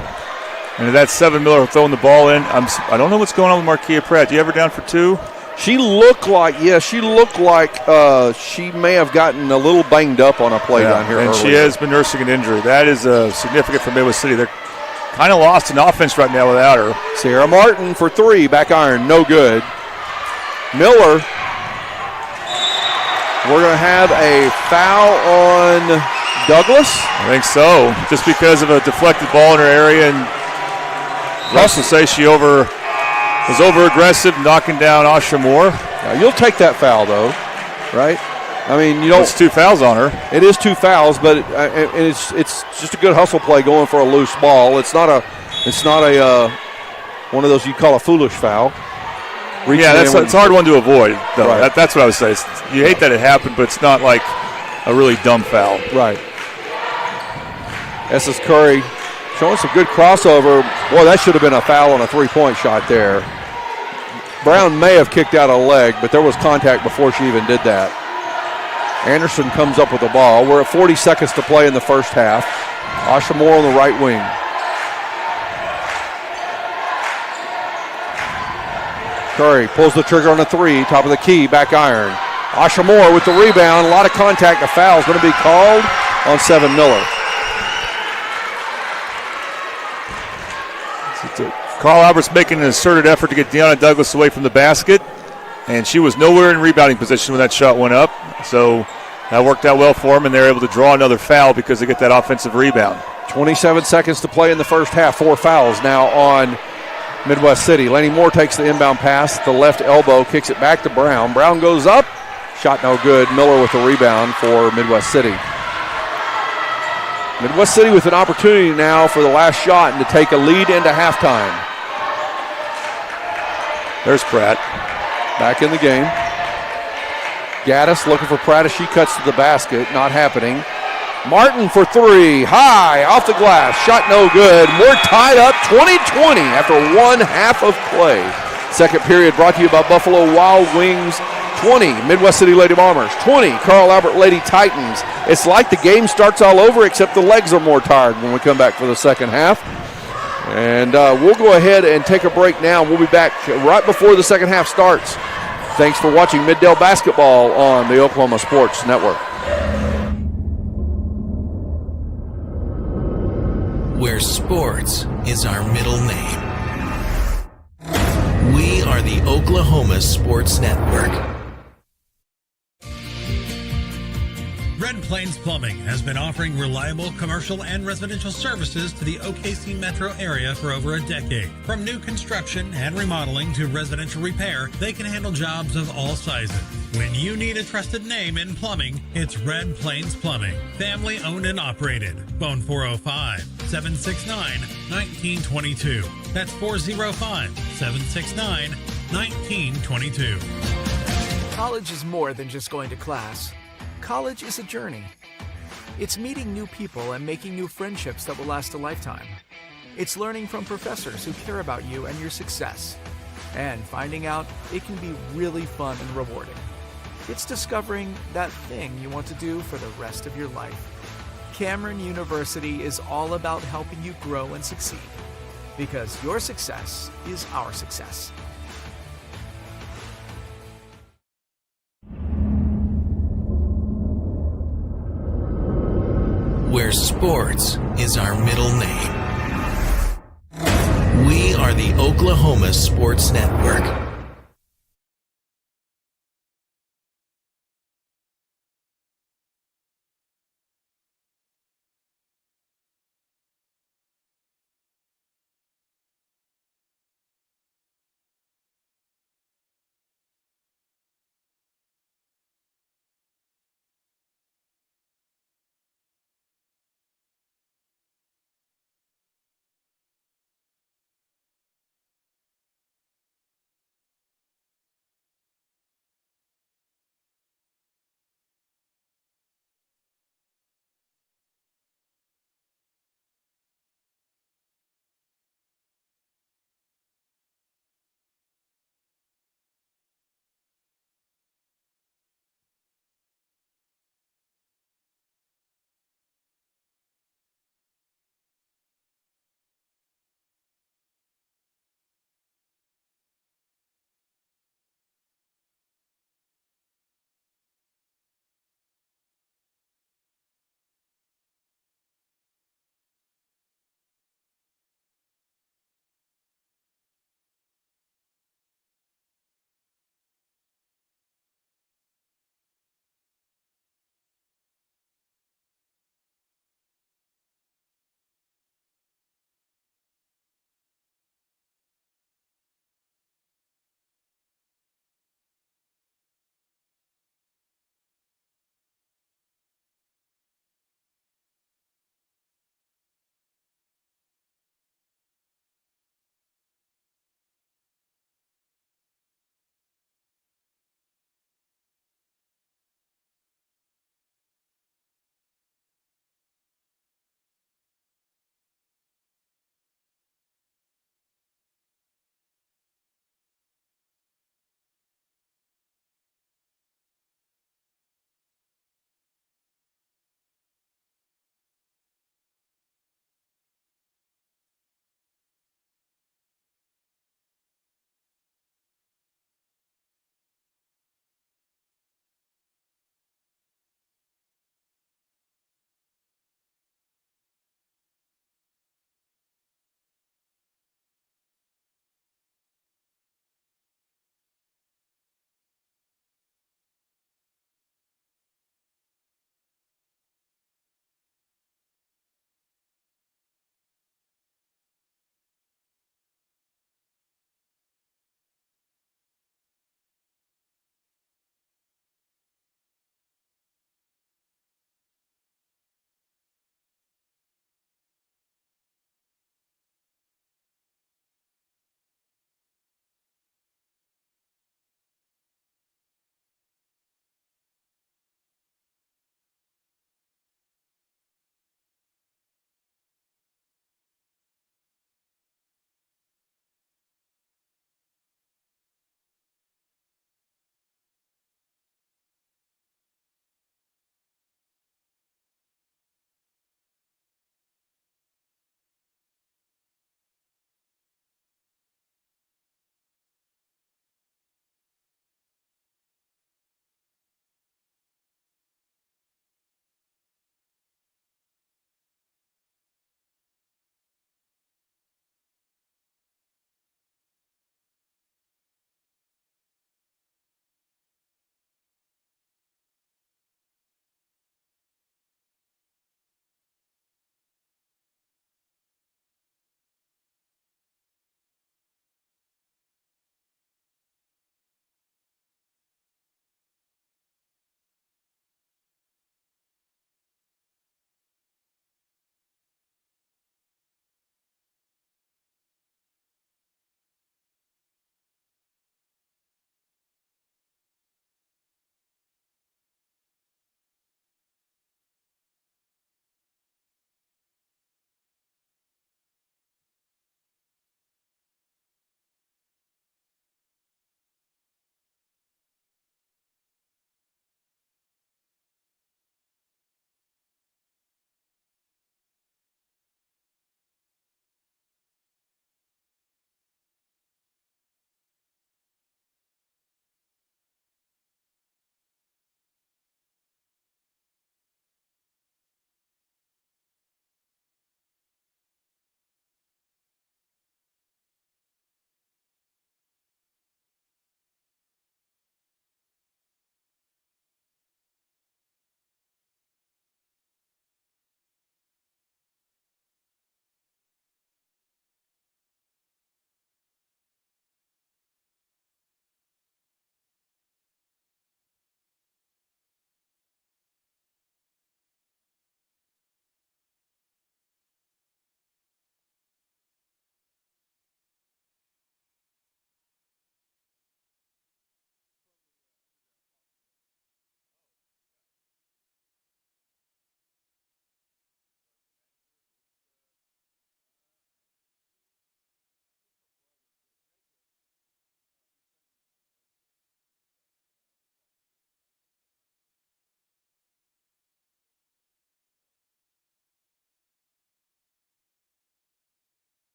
and that's 7 Miller throwing the ball in. I don't know what's going on with Marquia Pratt. Do you have her down for 2? She looked like she may have gotten a little banged up on a play down here and earlier. She has been nursing an injury. That is significant for Midwest City. They're kind of lost in offense right now without her. Sierra Martin for 3, back iron, no good. Miller, we're going to have a foul on Douglas. I think so, just because of a deflected ball in her area, and Russ will say she was over-aggressive, knocking down Asha Moore. Now, you'll take that foul, though, right? I mean, you don't. It's 2 fouls on her. It is 2 fouls, but it's just a good hustle play going for a loose ball. It's not a one of those you call a foolish foul. It's a hard one to avoid, though. Right. That's what I would say. You hate that it happened, but it's not like a really dumb foul. Right. Estes Curry showing some good crossover. Boy, that should have been a foul on a three-point shot there. Brown may have kicked out a leg, but there was contact before she even did that. Anderson comes up with the ball. We're at 40 seconds to play in the first half. Asha Moore on the right wing. Curry pulls the trigger on a 3, top of the key, back iron. Asha Moore with the rebound. A lot of contact. A foul is going to be called on 7 Miller. Carl Albert's making an asserted effort to get Deanna Douglas away from the basket, and she was nowhere in rebounding position when that shot went up. So that worked out well for them, and they're able to draw another foul because they get that offensive rebound. 27 seconds to play in the first half. 4 fouls now on Midwest City. Laney Moore takes the inbound pass, the left elbow, kicks it back to Brown. Brown goes up, shot no good. Miller with the rebound for Midwest City. Midwest City with an opportunity now for the last shot and to take a lead into halftime. There's Pratt. Back in the game. Gaddis looking for Pratt as she cuts to the basket. Not happening. Martin for 3. High, off the glass. Shot no good. We're tied up 20-20 after 1 half of play. Second period brought to you by Buffalo Wild Wings. 20, Midwest City Lady Bombers. 20, Carl Albert Lady Titans. It's like the game starts all over, except the legs are more tired when we come back for the second half. And we'll go ahead and take a break now. We'll be back right before the second half starts. Thanks for watching Middale Basketball on the Oklahoma Sports Network. Where sports is our middle name. We are the Oklahoma Sports Network. Red Plains Plumbing has been offering reliable commercial and residential services to the OKC metro area for over a decade. From new construction and remodeling to residential repair, they can handle jobs of all sizes. When you need a trusted name in plumbing, it's Red Plains Plumbing. Family owned and operated. Phone 405-769-1922. That's 405-769-1922. College is more than just going to class. College is a journey. It's meeting new people and making new friendships that will last a lifetime. It's learning from professors who care about you and your success. And finding out it can be really fun and rewarding. It's discovering that thing you want to do for the rest of your life. Cameron University is all about helping you grow and succeed. Because your success is our success. where sports is our middle name. We are the Oklahoma Sports Network.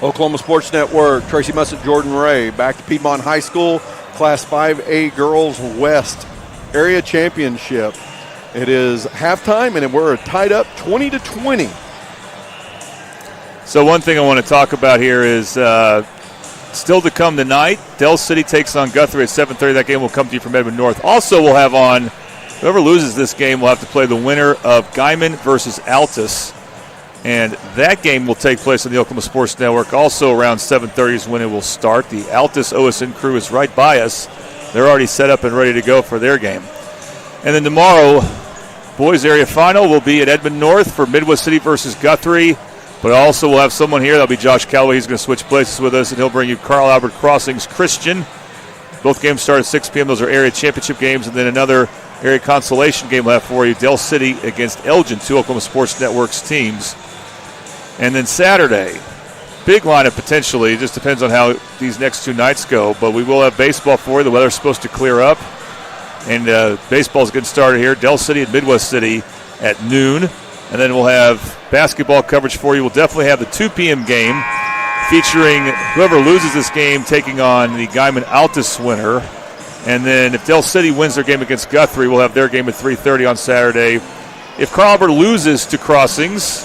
Oklahoma Sports Network, Tracy Mussett, Jordan Ray, back to Piedmont High School, Class 5A Girls West Area Championship. It is halftime, and we're tied up 20-20. So one thing I want to talk about here is still to come tonight, Del City takes on Guthrie at 7:30. That game will come to you from Edmond North. Also, we'll have on, whoever loses this game will have to play the winner of Guyman versus Altus. And that game will take place on the Oklahoma Sports Network. Also around 7:30 is when it will start. The Altus OSN crew is right by us. They're already set up and ready to go for their game. And then tomorrow, boys area final will be at Edmond North for Midwest City versus Guthrie. But also we'll have someone here. That'll be Josh Calloway. He's going to switch places with us, and he'll bring you Carl Albert Crossings Christian. Both games start at 6 p.m. Those are area championship games. And then another area consolation game we'll have for you, Del City against Elgin, 2 Oklahoma Sports Network's teams. And then Saturday, big lineup potentially. It just depends on how these next 2 nights go. But we will have baseball for you. The weather's supposed to clear up. And baseball's getting started here. Del City and Midwest City at noon. And then we'll have basketball coverage for you. We'll definitely have the 2 p.m. game featuring whoever loses this game taking on the Guyman Altus winner. And then if Del City wins their game against Guthrie, we'll have their game at 3:30 on Saturday. If Carl Albert loses to Crossings,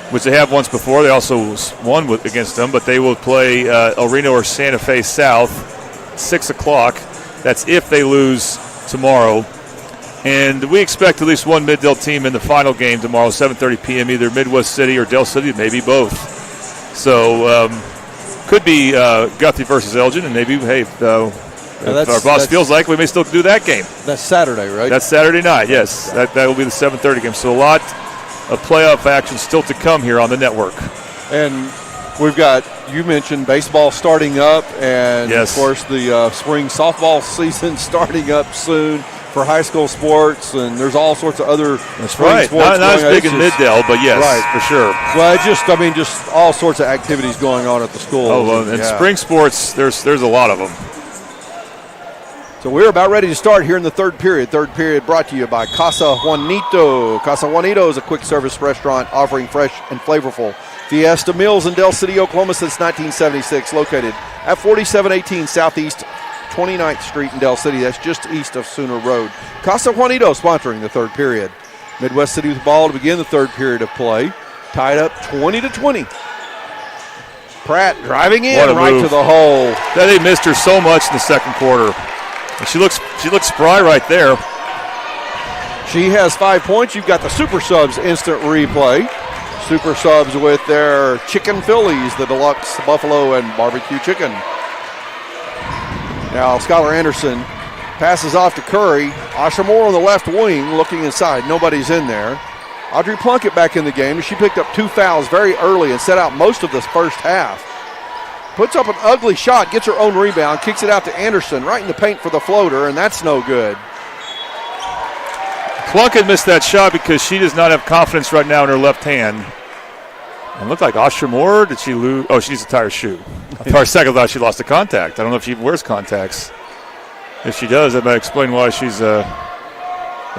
which they have once before, they also won against them, but they will play El Reno or Santa Fe South, 6 o'clock. That's if they lose tomorrow. And we expect at least one Mid-Del team in the final game tomorrow, 7:30 p.m., either Midwest City or Del City, maybe both. So could be Guthrie versus Elgin, and maybe, hey, if our boss feels like we may still do that game. That's Saturday, right? That's Saturday night, yes. That will be the 7:30 game. So a lot of playoff action still to come here on the network. And we've got, you mentioned baseball starting up, and yes, of course the spring softball season starting up soon for high school sports, and there's all sorts of other spring sports. Not as big in Mid-Del, but yes, right, for sure. Well, just all sorts of activities going on at the school. Oh, well, and spring sports, there's a lot of them. So we're about ready to start here in the third period. Third period brought to you by Casa Juanito. Casa Juanito is a quick service restaurant offering fresh and flavorful Fiesta meals in Del City, Oklahoma since 1976, located at 4718 Southeast 29th Street in Del City. That's just east of Sooner Road. Casa Juanito sponsoring the third period. Midwest City with the ball to begin the third period of play. Tied up 20-20. Pratt driving in right to the hole. They missed her so much in the second quarter. And she looks spry right there. She has 5 points. You've got the Super Subs instant replay. Super Subs with their chicken Phillies, the deluxe buffalo and barbecue chicken. Now Skylar Anderson passes off to Curry. Asha Moore on the left wing looking inside. Nobody's in there. Audrey Plunkett back in the game. She picked up 2 fouls very early and set out most of this first half. Puts up an ugly shot, gets her own rebound, kicks it out to Anderson right in the paint for the floater, and that's no good. Plunkett missed that shot because she does not have confidence right now in her left hand. It looked like Asha Moore. Did she lose? Oh, she needs to tie her shoe. For a second, I thought she lost the contact. I don't know if she even wears contacts. If she does, that might explain why she's a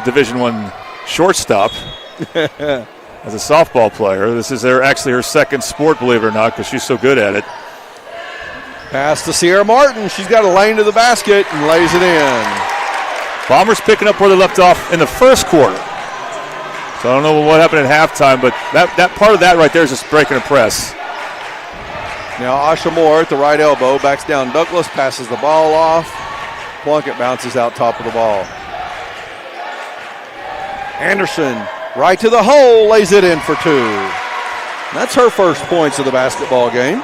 Division I shortstop as a softball player. This is actually her second sport, believe it or not, because she's so good at it. Pass to Sierra Martin. She's got a lane to the basket and lays it in. Bombers picking up where they left off in the first quarter. So I don't know what happened at halftime, but that part of that right there is just breaking a press. Now Asha Moore at the right elbow, backs down Douglas, passes the ball off. Plunkett bounces out top of the ball. Anderson right to the hole, lays it in for 2. That's her first points of the basketball game.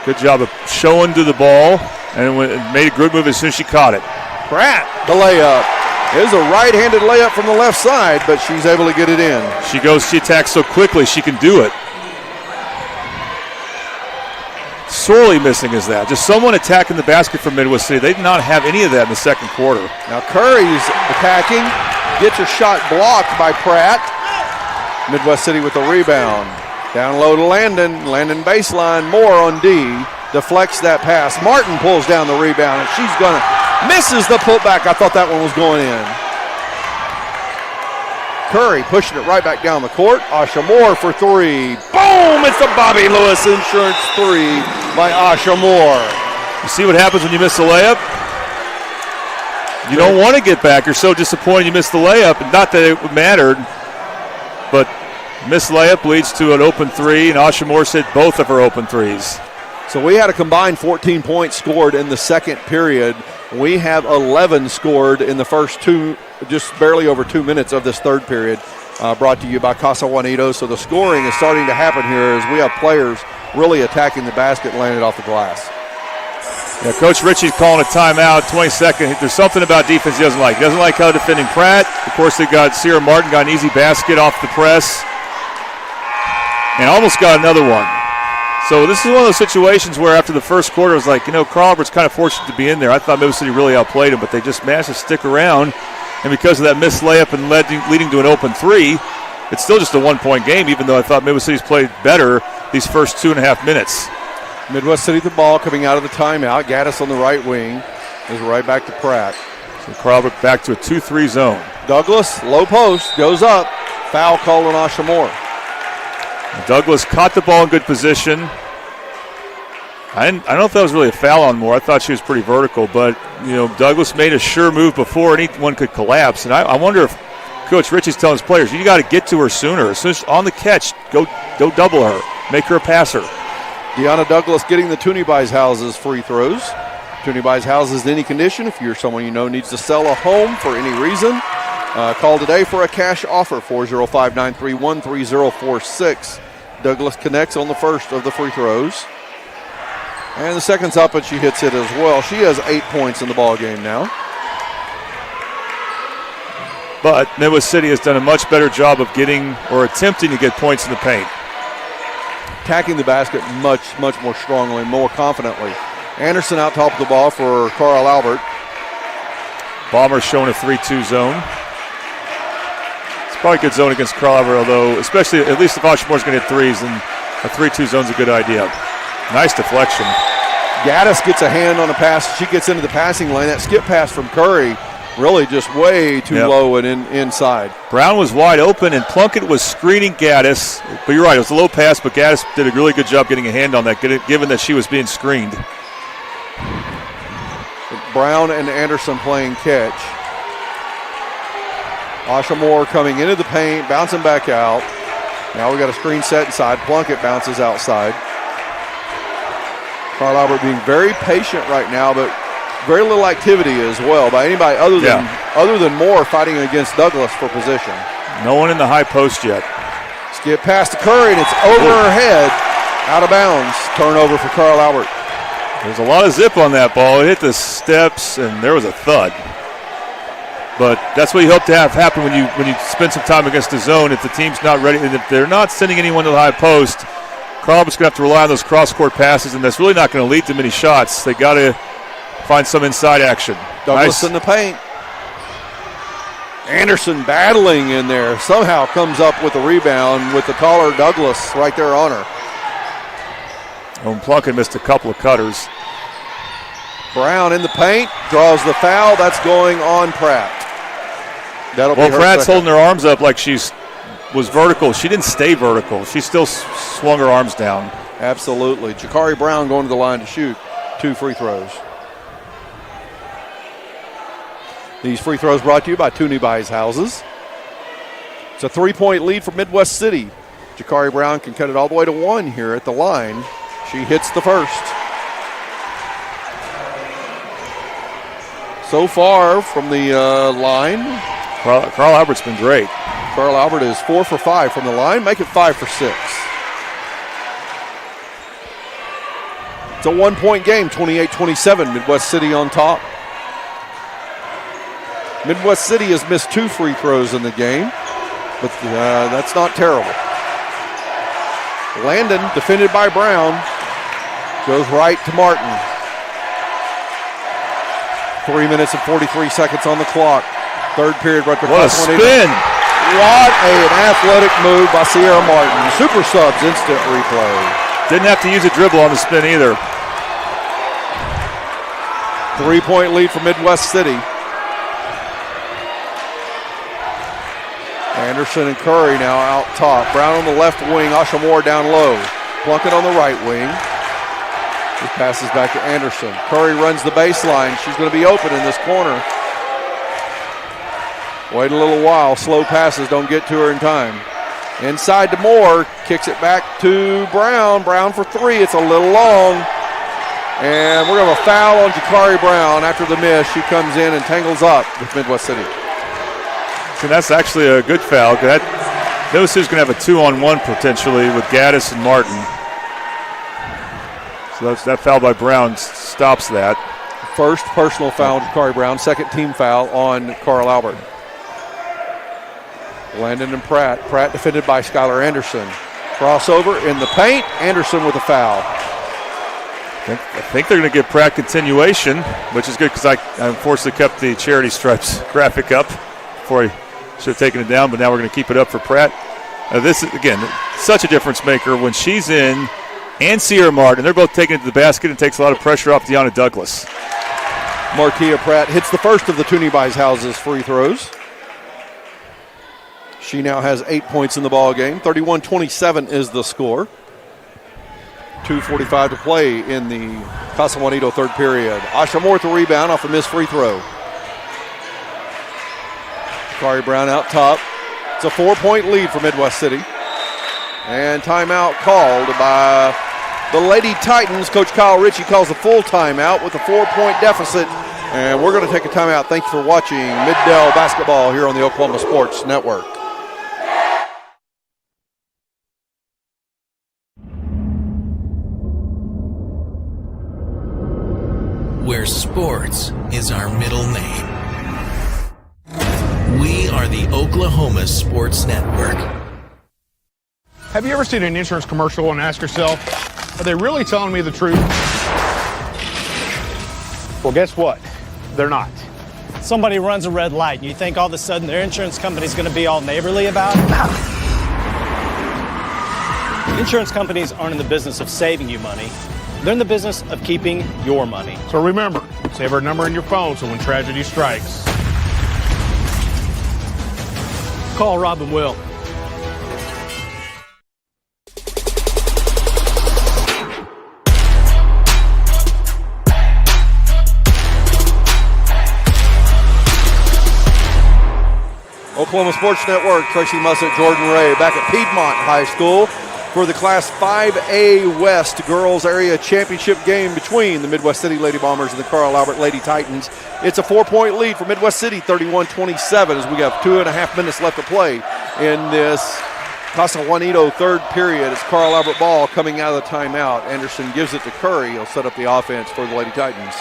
Good job of showing to the ball, and made a good move as soon as she caught it. Pratt, the layup. It is a right-handed layup from the left side, but she's able to get it in. She attacks so quickly, she can do it. Sorely missing is that. Just someone attacking the basket from Midwest City. They did not have any of that in the second quarter. Now Curry's attacking, gets her shot blocked by Pratt. Midwest City with the rebound. Down low to Landon. Landon baseline, Moore on D. Deflects that pass. Martin pulls down the rebound, and she's going to misses the putback. I thought that one was going in. Curry pushing it right back down the court. Asha Moore for three. Boom! It's a Bobby Lewis Insurance three by Asha Moore. You see what happens when you miss a layup? You don't want to get back. You're so disappointed you missed the layup. Not that it mattered, but missed layup leads to an open three, and Asha Moore hit both of her open threes. So we had a combined 14 points scored in the second period. We have 11 scored in the first two, just barely over 2 minutes of this third period, brought to you by Casa Juanito. So the scoring is starting to happen here as we have players really attacking the basket and laying it off the glass. Yeah, Coach Ritchie's calling a timeout, 22nd. There's something about defense he doesn't like. He doesn't like how defending Pratt. Of course, they got Sierra Martin, got an easy basket off the press, and almost got another one. So this is one of those situations where after the first quarter, it was like, Carl Albert's kind of fortunate to be in there. I thought Midwest City really outplayed him, but they just managed to stick around. And because of that missed layup and leading to an open three, it's still just a 1-point game, even though I thought Midwest City's played better these first 2.5 minutes. Midwest City the ball coming out of the timeout. Gaddis on the right wing is right back to Pratt. So Carl Albert back to a 2-3 zone. Douglas, low post, goes up. Foul call on Asha Moore. Douglas caught the ball in good position. I don't know if that was really a foul on Moore. I thought she was pretty vertical, but Douglas made a sure move before anyone could collapse. And I wonder if Coach Ritchie's telling his players, you got to get to her sooner. As soon as on the catch, go double her, make her a passer. Deanna Douglas getting the Toonie Buys Houses free throws. Toonie Buys Houses in any condition. If you're someone needs to sell a home for any reason, call today for a cash offer, 405-931-3046. Douglas connects on the first of the free throws. And the second's up, and she hits it as well. She has 8 points in the ball game now. But Midwest City has done a much better job of getting or attempting to get points in the paint. Attacking the basket much, much more strongly, more confidently. Anderson out top of the ball for Carl Albert. Bombers showing a 3-2 zone. It's probably a good zone against Carl Albert, although especially at least if Asha Moore's going to hit threes, then a 3-2 zone's a good idea. Nice deflection. Gaddis gets a hand on a pass. She gets into the passing lane. That skip pass from Curry really just way too low and inside. Brown was wide open, and Plunkett was screening Gaddis. But you're right, it was a low pass, but Gaddis did a really good job getting a hand on that, given that she was being screened. Brown and Anderson playing catch. Asha Moore coming into the paint, bouncing back out. Now we got a screen set inside. Plunkett bounces outside. Carl Albert being very patient right now, but very little activity as well by anybody other than Moore fighting against Douglas for position. No one in the high post yet. Skip pass to Curry, and it's over her head, out of bounds. Turnover for Carl Albert. There's a lot of zip on that ball. It hit the steps, and there was a thud. But that's what you hope to have happen when you spend some time against the zone. If the team's not ready, and if they're not sending anyone to the high post, Carl Albert's going to have to rely on those cross-court passes, and that's really not going to lead to many shots. They got to find some inside action. Douglas in the paint. Anderson battling in there. Somehow comes up with a rebound with the taller Douglas right there on her. Plunkett missed a couple of cutters. Brown in the paint. Draws the foul. That's going on Pratt. That'll be her Pratt's second. holding her arms up like was vertical. She didn't stay vertical. She still swung her arms down. Absolutely. Jakari Brown going to the line to shoot 2 free throws. These free throws brought to you by Toonie Buys Houses. It's a 3-point lead for Midwest City. Jakari Brown can cut it all the way to 1 here at the line. She hits the first. So far from the line, Carl Albert's been great. Carl Albert is 4 for 5 from the line. Make it 5 for 6. It's a 1-point game, 28-27. Midwest City on top. Midwest City has missed 2 free throws in the game, but that's not terrible. Landon, defended by Brown, goes right to Martin. 3 minutes and 43 seconds on the clock. Third period. What a spin. What an athletic move by Sierra Martin. Super subs, instant replay. Didn't have to use a dribble on the spin either. 3-point lead for Midwest City. Anderson and Curry now out top. Brown on the left wing, Asha Moore down low. Plunkett on the right wing. He passes back to Anderson. Curry runs the baseline. She's going to be open in this corner. Wait a little while. Slow passes don't get to her in time. Inside to Moore. Kicks it back to Brown. Brown for three. It's a little long. And we're going to have a foul on Jakari Brown after the miss. She comes in and tangles up with Midwest City. So that's actually a good foul. Those two's going to have a 2-on-1 potentially with Gaddis and Martin. So that foul by Brown stops that. First personal foul on Jakari Brown. Second team foul on Carl Albert. Landon and Pratt. Pratt defended by Skylar Anderson. Crossover in the paint. Anderson with a foul. I think they're going to give Pratt continuation, which is good because I unfortunately kept the charity stripes graphic up before I should have taken it down, but now we're going to keep it up for Pratt. This is, again, such a difference maker when she's in, and Sierra Martin. They're both taking it to the basket and takes a lot of pressure off Deanna Douglas. Martia Pratt hits the first of the Toonie Buys Houses free throws. She now has 8 points in the ball game. 31-27 is the score. 2:45 to play in the Casa Juanito third period. Asha Moore with the rebound off a missed free throw. Jakari Brown out top. It's a 4-point lead for Midwest City. And timeout called by the Lady Titans. Coach Kyle Ritchie calls a full timeout with a 4-point deficit. And we're going to take a timeout. Thank you for watching Mid-Del basketball here on the Oklahoma Sports Network. Where sports is our middle name. We are the Oklahoma Sports Network. Have you ever seen an insurance commercial and ask yourself, are they really telling me the truth? Well, guess what? They're not. Somebody runs a red light and you think all of a sudden their insurance company's going to be all neighborly about it? Insurance companies aren't in the business of saving you money. They're in the business of keeping your money. So remember, save our number in your phone so when tragedy strikes, call Robin Will. Oklahoma Sports Network, Tracy Mussett, Jordan Ray, back at Piedmont High School for the Class 5A West Girls Area Championship game between the Midwest City Lady Bombers and the Carl Albert Lady Titans. It's a 4-point lead for Midwest City, 31-27, as we have 2.5 minutes left to play in this Casa Juanito third period. It's Carl Albert ball coming out of the timeout. Anderson gives it to Curry. He'll set up the offense for the Lady Titans.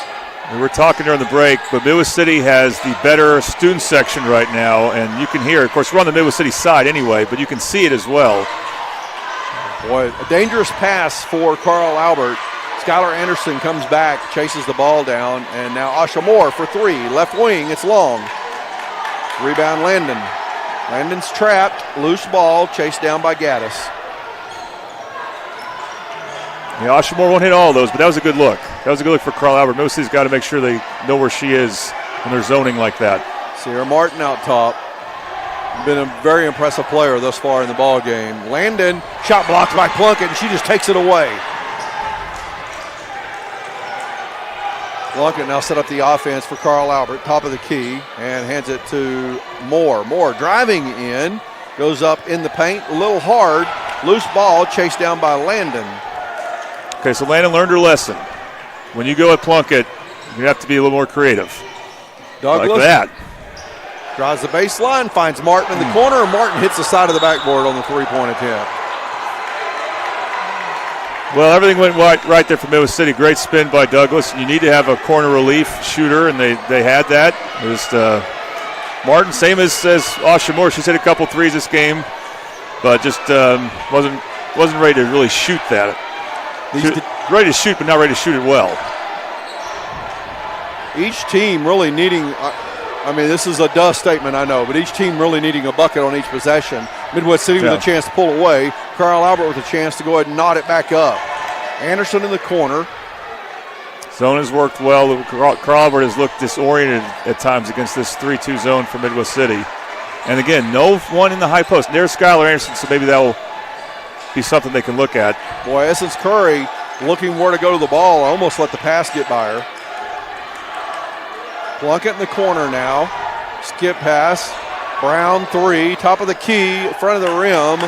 We were talking during the break, but Midwest City has the better student section right now, and you can hear, of course, we're on the Midwest City side anyway, but you can see it as well. Boy, a dangerous pass for Carl Albert. Skylar Anderson comes back, chases the ball down, and now Asha Moore for three. Left wing, it's long. Rebound Landon. Landon's trapped, loose ball, chased down by Gaddis. Yeah, Asha Moore won't hit all of those, but that was a good look. That was a good look for Carl Albert. Midwest City's got to make sure they know where she is when they're zoning like that. Sierra Martin out top. Been a very impressive player thus far in the ball game. Landon, shot blocked by Plunkett, and she just takes it away. Plunkett now set up the offense for Carl Albert, top of the key, and hands it to Moore. Moore driving in, goes up in the paint, a little hard, loose ball, chased down by Landon. Okay, so Landon learned her lesson. When you go at Plunkett, you have to be a little more creative. Douglas like that. Drives the baseline, finds Martin in the corner, and Martin hits the side of the backboard on the three-point attempt. Well, everything went right there for Midwest City. Great spin by Douglas. You need to have a corner relief shooter, and they had that. It was Martin, same as Asha Moore. She's hit a couple threes this game, but just wasn't ready to really shoot that. Ready to shoot, but not ready to shoot it well. Each team really needing, this is a duh statement, I know, but each team really needing a bucket on each possession. Midwest City with a chance to pull away. Carl Albert with a chance to go ahead and knot it back up. Anderson in the corner. Zone has worked well. Carl Albert has looked disoriented at times against this 3-2 zone for Midwest City. And again, no one in the high post. There's Skylar Anderson, so maybe that will be something they can look at. Boy, Essence Curry looking where to go to the ball. Almost let the pass get by her. Plunkett in the corner now. Skip pass. Brown 3. Top of the key. Front of the rim.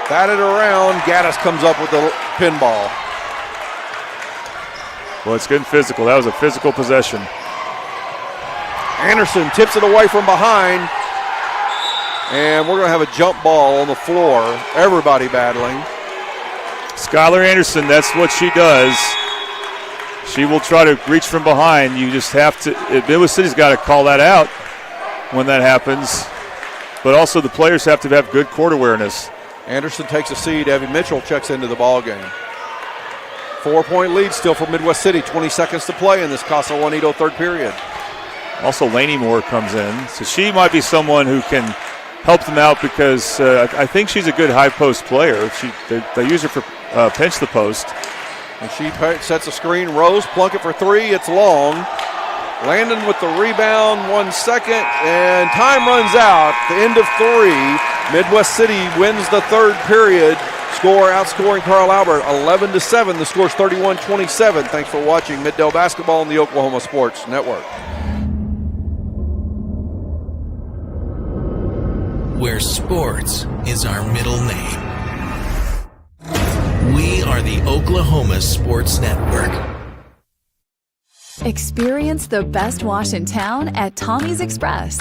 Batted around. Gaddis comes up with the pinball. Well, it's getting physical. That was a physical possession. Anderson tips it away from behind. And we're going to have a jump ball on the floor. Everybody battling. Skylar Anderson, that's what she does. She will try to reach from behind. You just have to, Midwest City's got to call that out when that happens. But also the players have to have good court awareness. Anderson takes a seat. Evie Mitchell checks into the ball game. 4-point lead still for Midwest City. 20 seconds to play in this Casa Juanito third period. Also, Laney Moore comes in. So she might be someone who can help them out because I think she's a good high post player. They use her for pinch the post. And she sets a screen. Rose, Plunkett for 3. It's long. Landon with the rebound, 1 second, and time runs out. The end of 3. Midwest City wins the third period. Score outscoring Carl Albert 11-7. The score's 31-27. Thanks for watching Middale Basketball on the Oklahoma Sports Network. Where sports is our middle name. We are the Oklahoma Sports Network. Experience the best wash in town at Tommy's Express.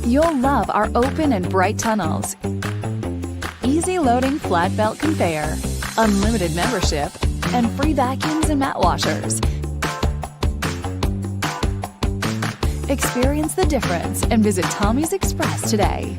You'll love our open and bright tunnels, easy loading flat belt conveyor, unlimited membership, and free vacuums and mat washers. Experience the difference and visit Tommy's Express today.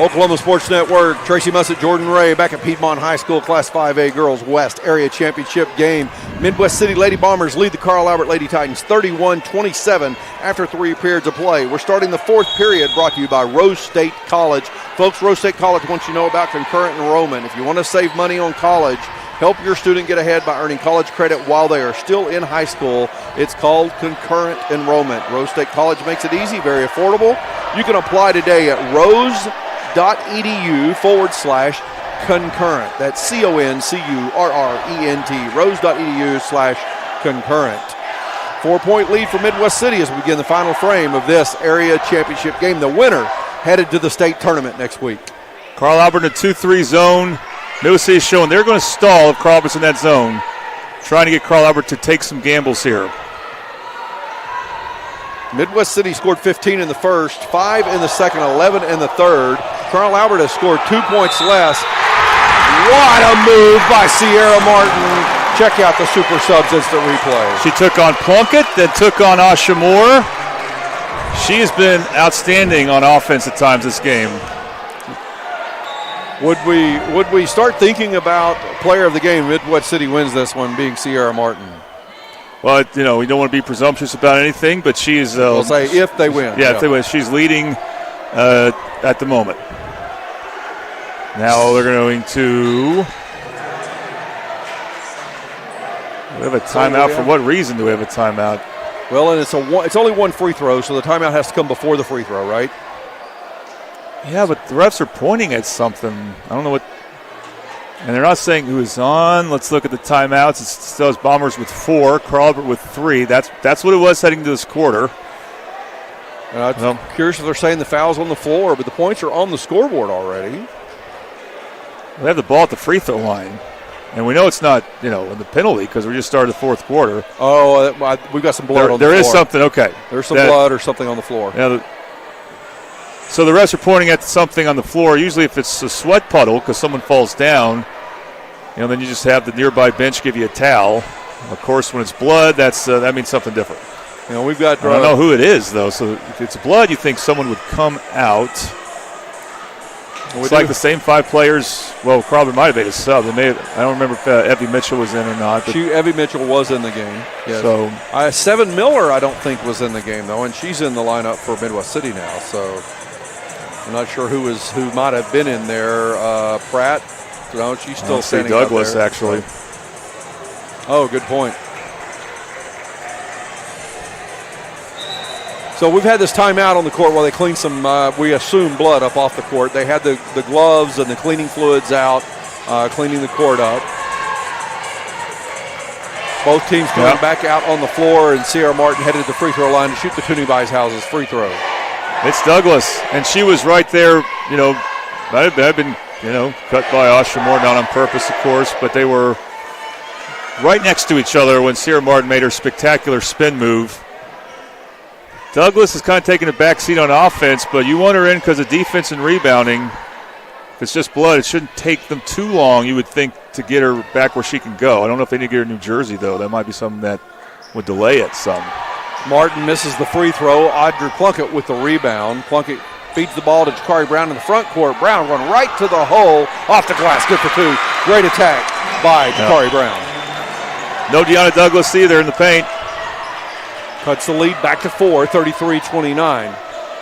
Oklahoma Sports Network, Tracy Mussett, Jordan Ray back at Piedmont High School Class 5A Girls West Area Championship game. Midwest City Lady Bombers lead the Carl Albert Lady Titans 31-27 after 3 periods of play. We're starting the fourth period, brought to you by Rose State College. Folks, Rose State College wants you to know about concurrent enrollment. If you want to save money on college, help your student get ahead by earning college credit while they are still in high school. It's called concurrent enrollment. Rose State College makes it easy, very affordable. You can apply today at rose.edu/concurrent. That's CONCURRENT, rose.edu/concurrent. 4-point lead for Midwest City as we begin the final frame of this area championship game. The winner headed to the state tournament next week. Carl Albert in a 2-3 zone. Midwest City is showing they're going to stall if Carl Albert's in that zone, trying to get Carl Albert to take some gambles here. Midwest City scored 15 in the first, 5 in the second, 11 in the third. Carl Albert has scored 2 points less. What a move by Sierra Martin. Check out the Super Subs instant replay. She took on Plunkett, then took on Asha Moore. She has been outstanding on offense at times this game. Would we start thinking about player of the game? Midwest City wins this one, being Sierra Martin. Well, we don't want to be presumptuous about anything, but she's. We'll say if they win. Yeah, if they win. She's leading at the moment. Now they're going to. We have a timeout. For what reason do we have a timeout? Well, and it's only one free throw, so the timeout has to come before the free throw, right? Yeah, but the refs are pointing at something. I don't know what. And they're not saying who is on. Let's look at the timeouts. It's still Bombers with 4, Carl Albert with 3. That's what it was heading to this quarter. I'm curious if they're saying the foul's on the floor, but the points are on the scoreboard already. They have the ball at the free throw line. And we know it's not, in the penalty because we just started the fourth quarter. Oh, we've got some blood on the floor. There is something, okay. There's some blood or something on the floor. Yeah, so the refs are pointing at something on the floor. Usually if it's a sweat puddle because someone falls down, then you just have the nearby bench give you a towel. Of course, when it's blood, that means something different. We've got. I don't know who it is, though. So if it's blood, you think someone would come out. It's like the same 5 players. Well, Crawford might have made a sub. I don't remember if Evie Mitchell was in or not. Evie Mitchell was in the game. Yes. So Seven Miller, I don't think was in the game though, and she's in the lineup for Midwest City now. So I'm not sure who might have been in there. Pratt. No, she's still standing up Douglas there. Actually. Oh, good point. So we've had this timeout on the court while they clean some, we assume, blood up off the court. They had the gloves and the cleaning fluids out, cleaning the court up. Both teams going back out on the floor, and Sierra Martin headed to the free throw line to shoot the Toonie Buys Houses free throw. It's Douglas, and she was right there, might have been, cut by Asha Moore, not on purpose, of course, but they were right next to each other when Sierra Martin made her spectacular spin move. Douglas is kind of taking a back seat on offense, but you want her in because of defense and rebounding. If it's just blood, it shouldn't take them too long, you would think, to get her back where she can go. I don't know if they need to get her to New Jersey, though. That might be something that would delay it some. Martin misses the free throw. Audrey Plunkett with the rebound. Plunkett feeds the ball to Jakari Brown in the front court. Brown run right to the hole. Off the glass. Good for 2. Great attack by Jakari Brown. No Deanna Douglas either in the paint. Cuts the lead back to 4, 33-29.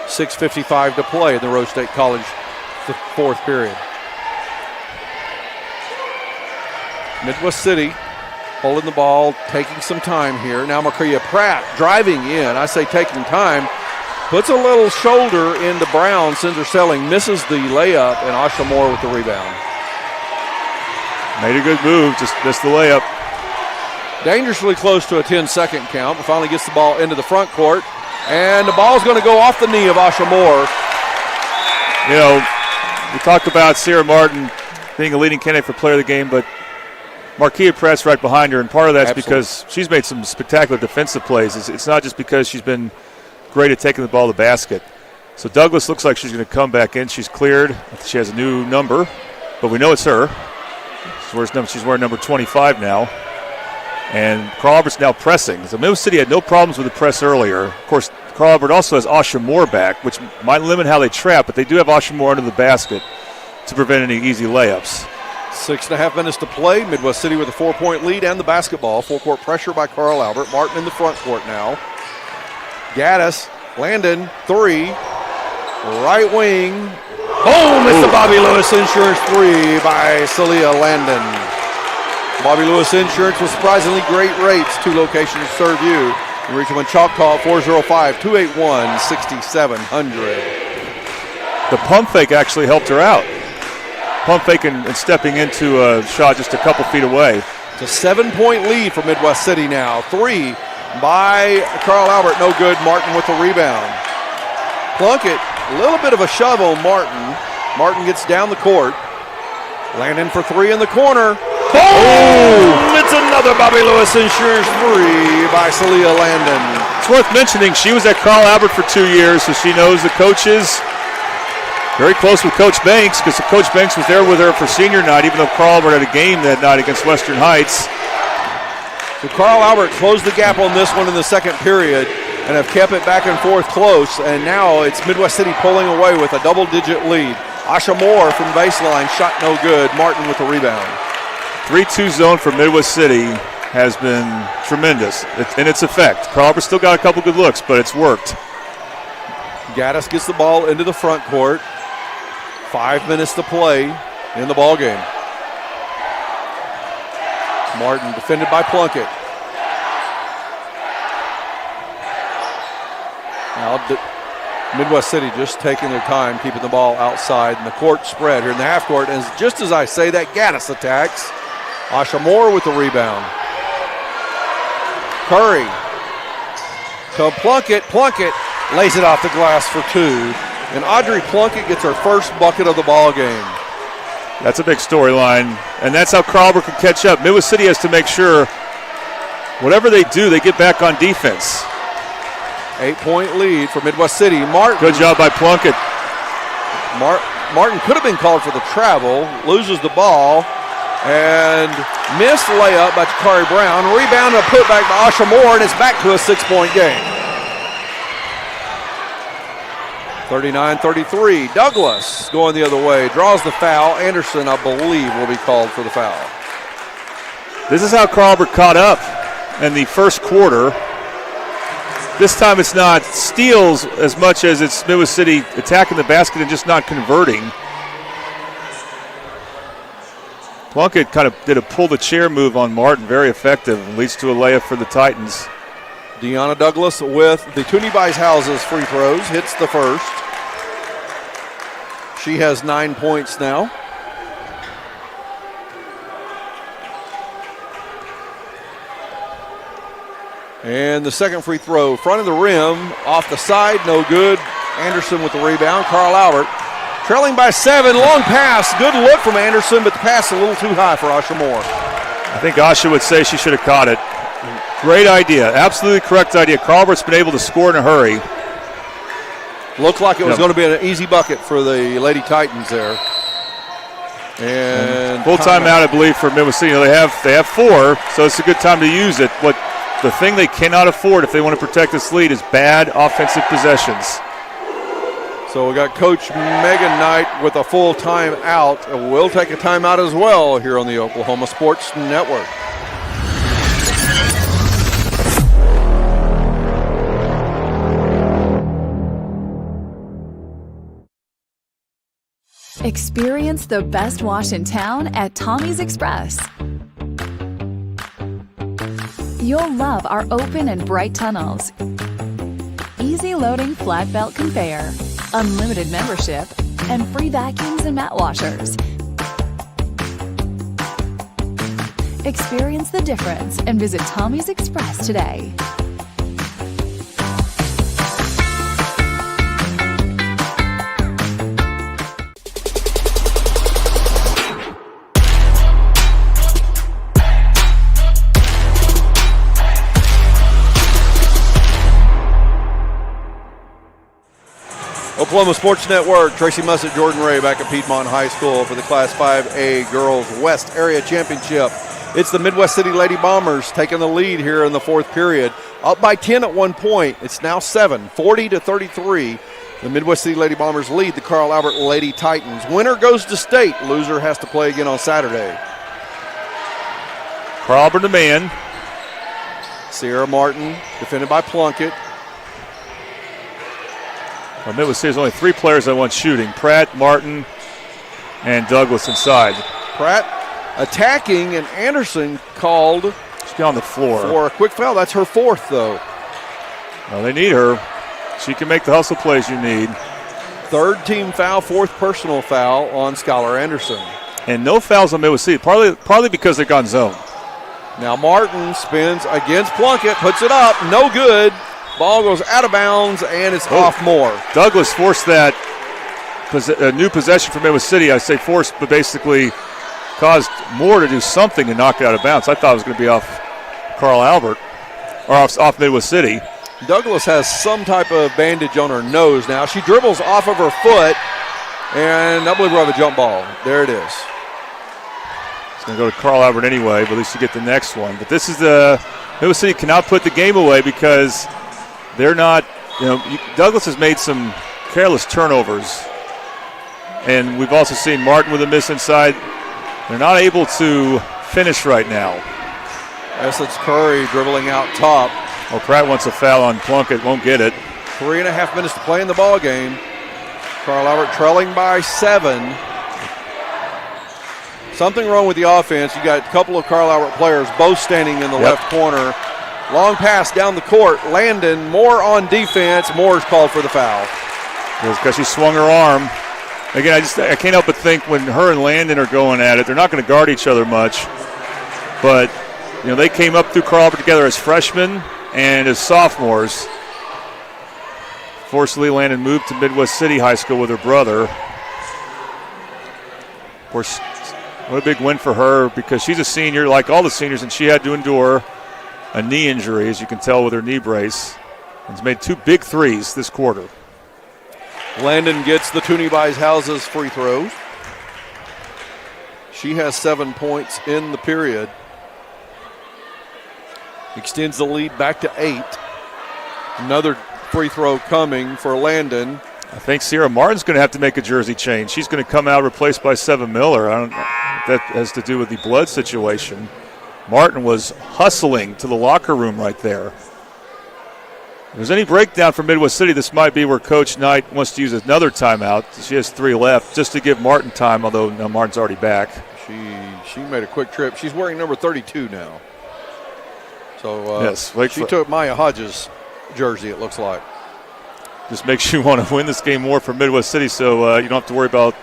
6:55 to play in the Rose State College the 4th period. Midwest City holding the ball, taking some time here. Now Marquia Pratt driving in. I say taking time. Puts a little shoulder into Brown, sends her selling, misses the layup, and Asha Moore with the rebound. Made a good move, just missed the layup. Dangerously close to a 10-second count, but finally gets the ball into the front court. And the ball's going to go off the knee of Asha Moore. We talked about Sierra Martin being a leading candidate for player of the game, but Marquia Pratt's right behind her, and part of that's because she's made some spectacular defensive plays. It's not just because she's been great at taking the ball to the basket. So Douglas looks like she's going to come back in. She's cleared. She has a new number, but we know it's her. She's wearing number 25 now. And Carl Albert's now pressing. So Middle City had no problems with the press earlier. Of course, Carl Albert also has Asha Moore back, which might limit how they trap, but they do have Asha Moore under the basket to prevent any easy layups. 6.5 minutes to play. Midwest City with a 4-point lead and the basketball. Full court pressure by Carl Albert. Martin in the front court now. Gaddis, Landon, 3. Right wing. Boom! It's the Bobby Lewis Insurance 3 by Celia Landon. Bobby Lewis Insurance with surprisingly great rates. 2 locations to serve you. You reach them on Choctaw 405-281-6700. The pump fake actually helped her out. Pump fake and stepping into a shot just a couple feet away. It's a 7-point lead for Midwest City now. 3 by Carl Albert. No good. Martin with the rebound. Plunkett, a little bit of a shove on Martin. Martin gets down the court. Landon for 3 in the corner. Boom! It's another Bobby Lewis Insurance 3 by Celia Landon. It's worth mentioning she was at Carl Albert for 2 years, so she knows the coaches. Very close with Coach Banks, because Coach Banks was there with her for senior night, even though Carl Albert had a game that night against Western Heights. So Carl Albert closed the gap on this one in the second period and have kept it back and forth close, and now it's Midwest City pulling away with a double-digit lead. Asha Moore from baseline, shot no good. Martin with the rebound. 3-2 zone for Midwest City has been tremendous in its effect. Carl Albert still got a couple good looks, but it's worked. Gaddis gets the ball into the front court. 5 minutes to play in the ball game. Martin defended by Plunkett. Now Midwest City just taking their time, keeping the ball outside, and the court spread here in the half court. And just as I say that, Gaddis attacks. Asha Moore with the rebound. Curry to Plunkett. Plunkett lays it off the glass for 2. And Audrey Plunkett gets her first bucket of the ball game. That's a big storyline, and that's how Carl Albert can catch up. Midwest City has to make sure whatever they do, they get back on defense. 8-point lead for Midwest City. Martin. Good job by Plunkett. Martin could have been called for the travel, loses the ball, and missed the layup by Jakari Brown. Rebound and a putback by Asha Moore, and it's back to a 6-point game. 39-33. Douglas going the other way. Draws the foul. Anderson, I believe, will be called for the foul. This is how Carl Albert caught up in the first quarter. This time it's not steals as much as it's Midwest City attacking the basket and just not converting. Plunkett kind of did a pull-the-chair move on Martin, very effective, and leads to a layup for the Titans. Deanna Douglas with the Toonie Buys Houses free throws, hits the first. She has 9 points now. And the second free throw, front of the rim, off the side, no good. Anderson with the rebound. Carl Albert trailing by 7, long pass. Good look from Anderson, but the pass a little too high for Asha Moore. I think Asha would say she should have caught it. Great idea, absolutely correct idea. Carl Albert's been able to score in a hurry. Looked like it was going to be an easy bucket for the Lady Titans there. And full timeout, I believe, for Midwest City. They have 4, so it's a good time to use it. What the thing they cannot afford if they want to protect this lead is bad offensive possessions. So we got Coach Megan Knight with a full timeout. And we'll take a timeout as well here on the Oklahoma Sports Network. Experience the best wash in town at Tommy's Express. You'll love our open and bright tunnels, easy loading flat belt conveyor, unlimited membership, and free vacuums and mat washers. Experience the difference and visit Tommy's Express today. Oklahoma Sports Network, Tracy Mussett, Jordan Ray back at Piedmont High School for the Class 5A Girls West Area Championship. It's the Midwest City Lady Bombers taking the lead here in the fourth period. Up by 10 at one point. It's now 7, 40-33. The Midwest City Lady Bombers lead the Carl Albert Lady Titans. Winner goes to state. Loser has to play again on Saturday. Carl Albert the man. Sierra Martin defended by Plunkett. Well, Midwest City has only 3 players that want shooting. Pratt, Martin, and Douglas inside. Pratt attacking, and Anderson called. She's on the floor. For a quick foul. That's her 4th, though. Well, they need her. She can make the hustle plays you need. 3rd team foul, 4th personal foul on Skylar Anderson. And no fouls on Midwest City, partly because they've gone zone. Now Martin spins against Plunkett, puts it up, no good. Ball goes out of bounds, and it's off Moore. Douglas forced that new possession for Midwest City. I say forced, but basically caused Moore to do something to knock it out of bounds. I thought it was going to be off Carl Albert, or off Midwest City. Douglas has some type of bandage on her nose now. She dribbles off of her foot, and I believe we'll have a jump ball. There it is. It's going to go to Carl Albert anyway, but at least you get the next one. But this is Midwest City cannot put the game away because they're not, Douglas has made some careless turnovers. And we've also seen Martin with a miss inside. They're not able to finish right now. Essence Curry dribbling out top. Well, Pratt wants a foul on Plunkett, won't get it. 3.5 minutes to play in the ball game. Carl Albert trailing by 7. Something wrong with the offense. You got a couple of Carl Albert players both standing in the left corner. Long pass down the court. Landon, Moore on defense. Moore's called for the foul. It was because she swung her arm. Again, I can't help but think when her and Landon are going at it, they're not going to guard each other much. But, they came up through Carl Albert together as freshmen and as sophomores. Fortunately, Landon moved to Midwest City High School with her brother. Of course, what a big win for her because she's a senior like all the seniors, and she had to endure a knee injury, as you can tell with her knee brace. Has made 2 big threes this quarter. Landon gets the Toonie Buys Houses free throws. She has 7 points in the period. Extends the lead back to 8. Another free throw coming for Landon. I think Sierra Martin's going to have to make a jersey change. She's going to come out replaced by Seven Miller. I don't know if that has to do with the blood situation. Martin was hustling to the locker room right there. If there's any breakdown for Midwest City, this might be where Coach Knight wants to use another timeout. She has 3 left just to give Martin time, although now Martin's already back. She made a quick trip. She's wearing number 32 now. So yes, she took Maya Hodges' jersey, it looks like. Just makes you want to win this game more for Midwest City, so you don't have to worry about,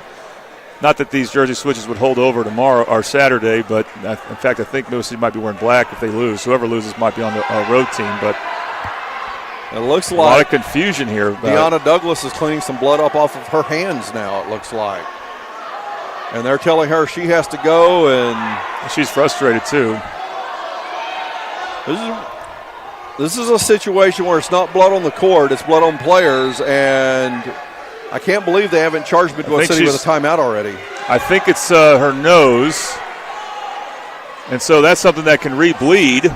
not that these jersey switches would hold over tomorrow or Saturday, but in fact I think Midwest City might be wearing black if they lose. Whoever loses might be on the road team, but it looks like a lot of confusion here. Deanna Douglas is cleaning some blood up off of her hands now, it looks like. And they're telling her she has to go, and she's frustrated too. This is a situation where it's not blood on the court, it's blood on players, and I can't believe they haven't charged Midwest City with a timeout already. I think it's her nose, and so that's something that can re-bleed.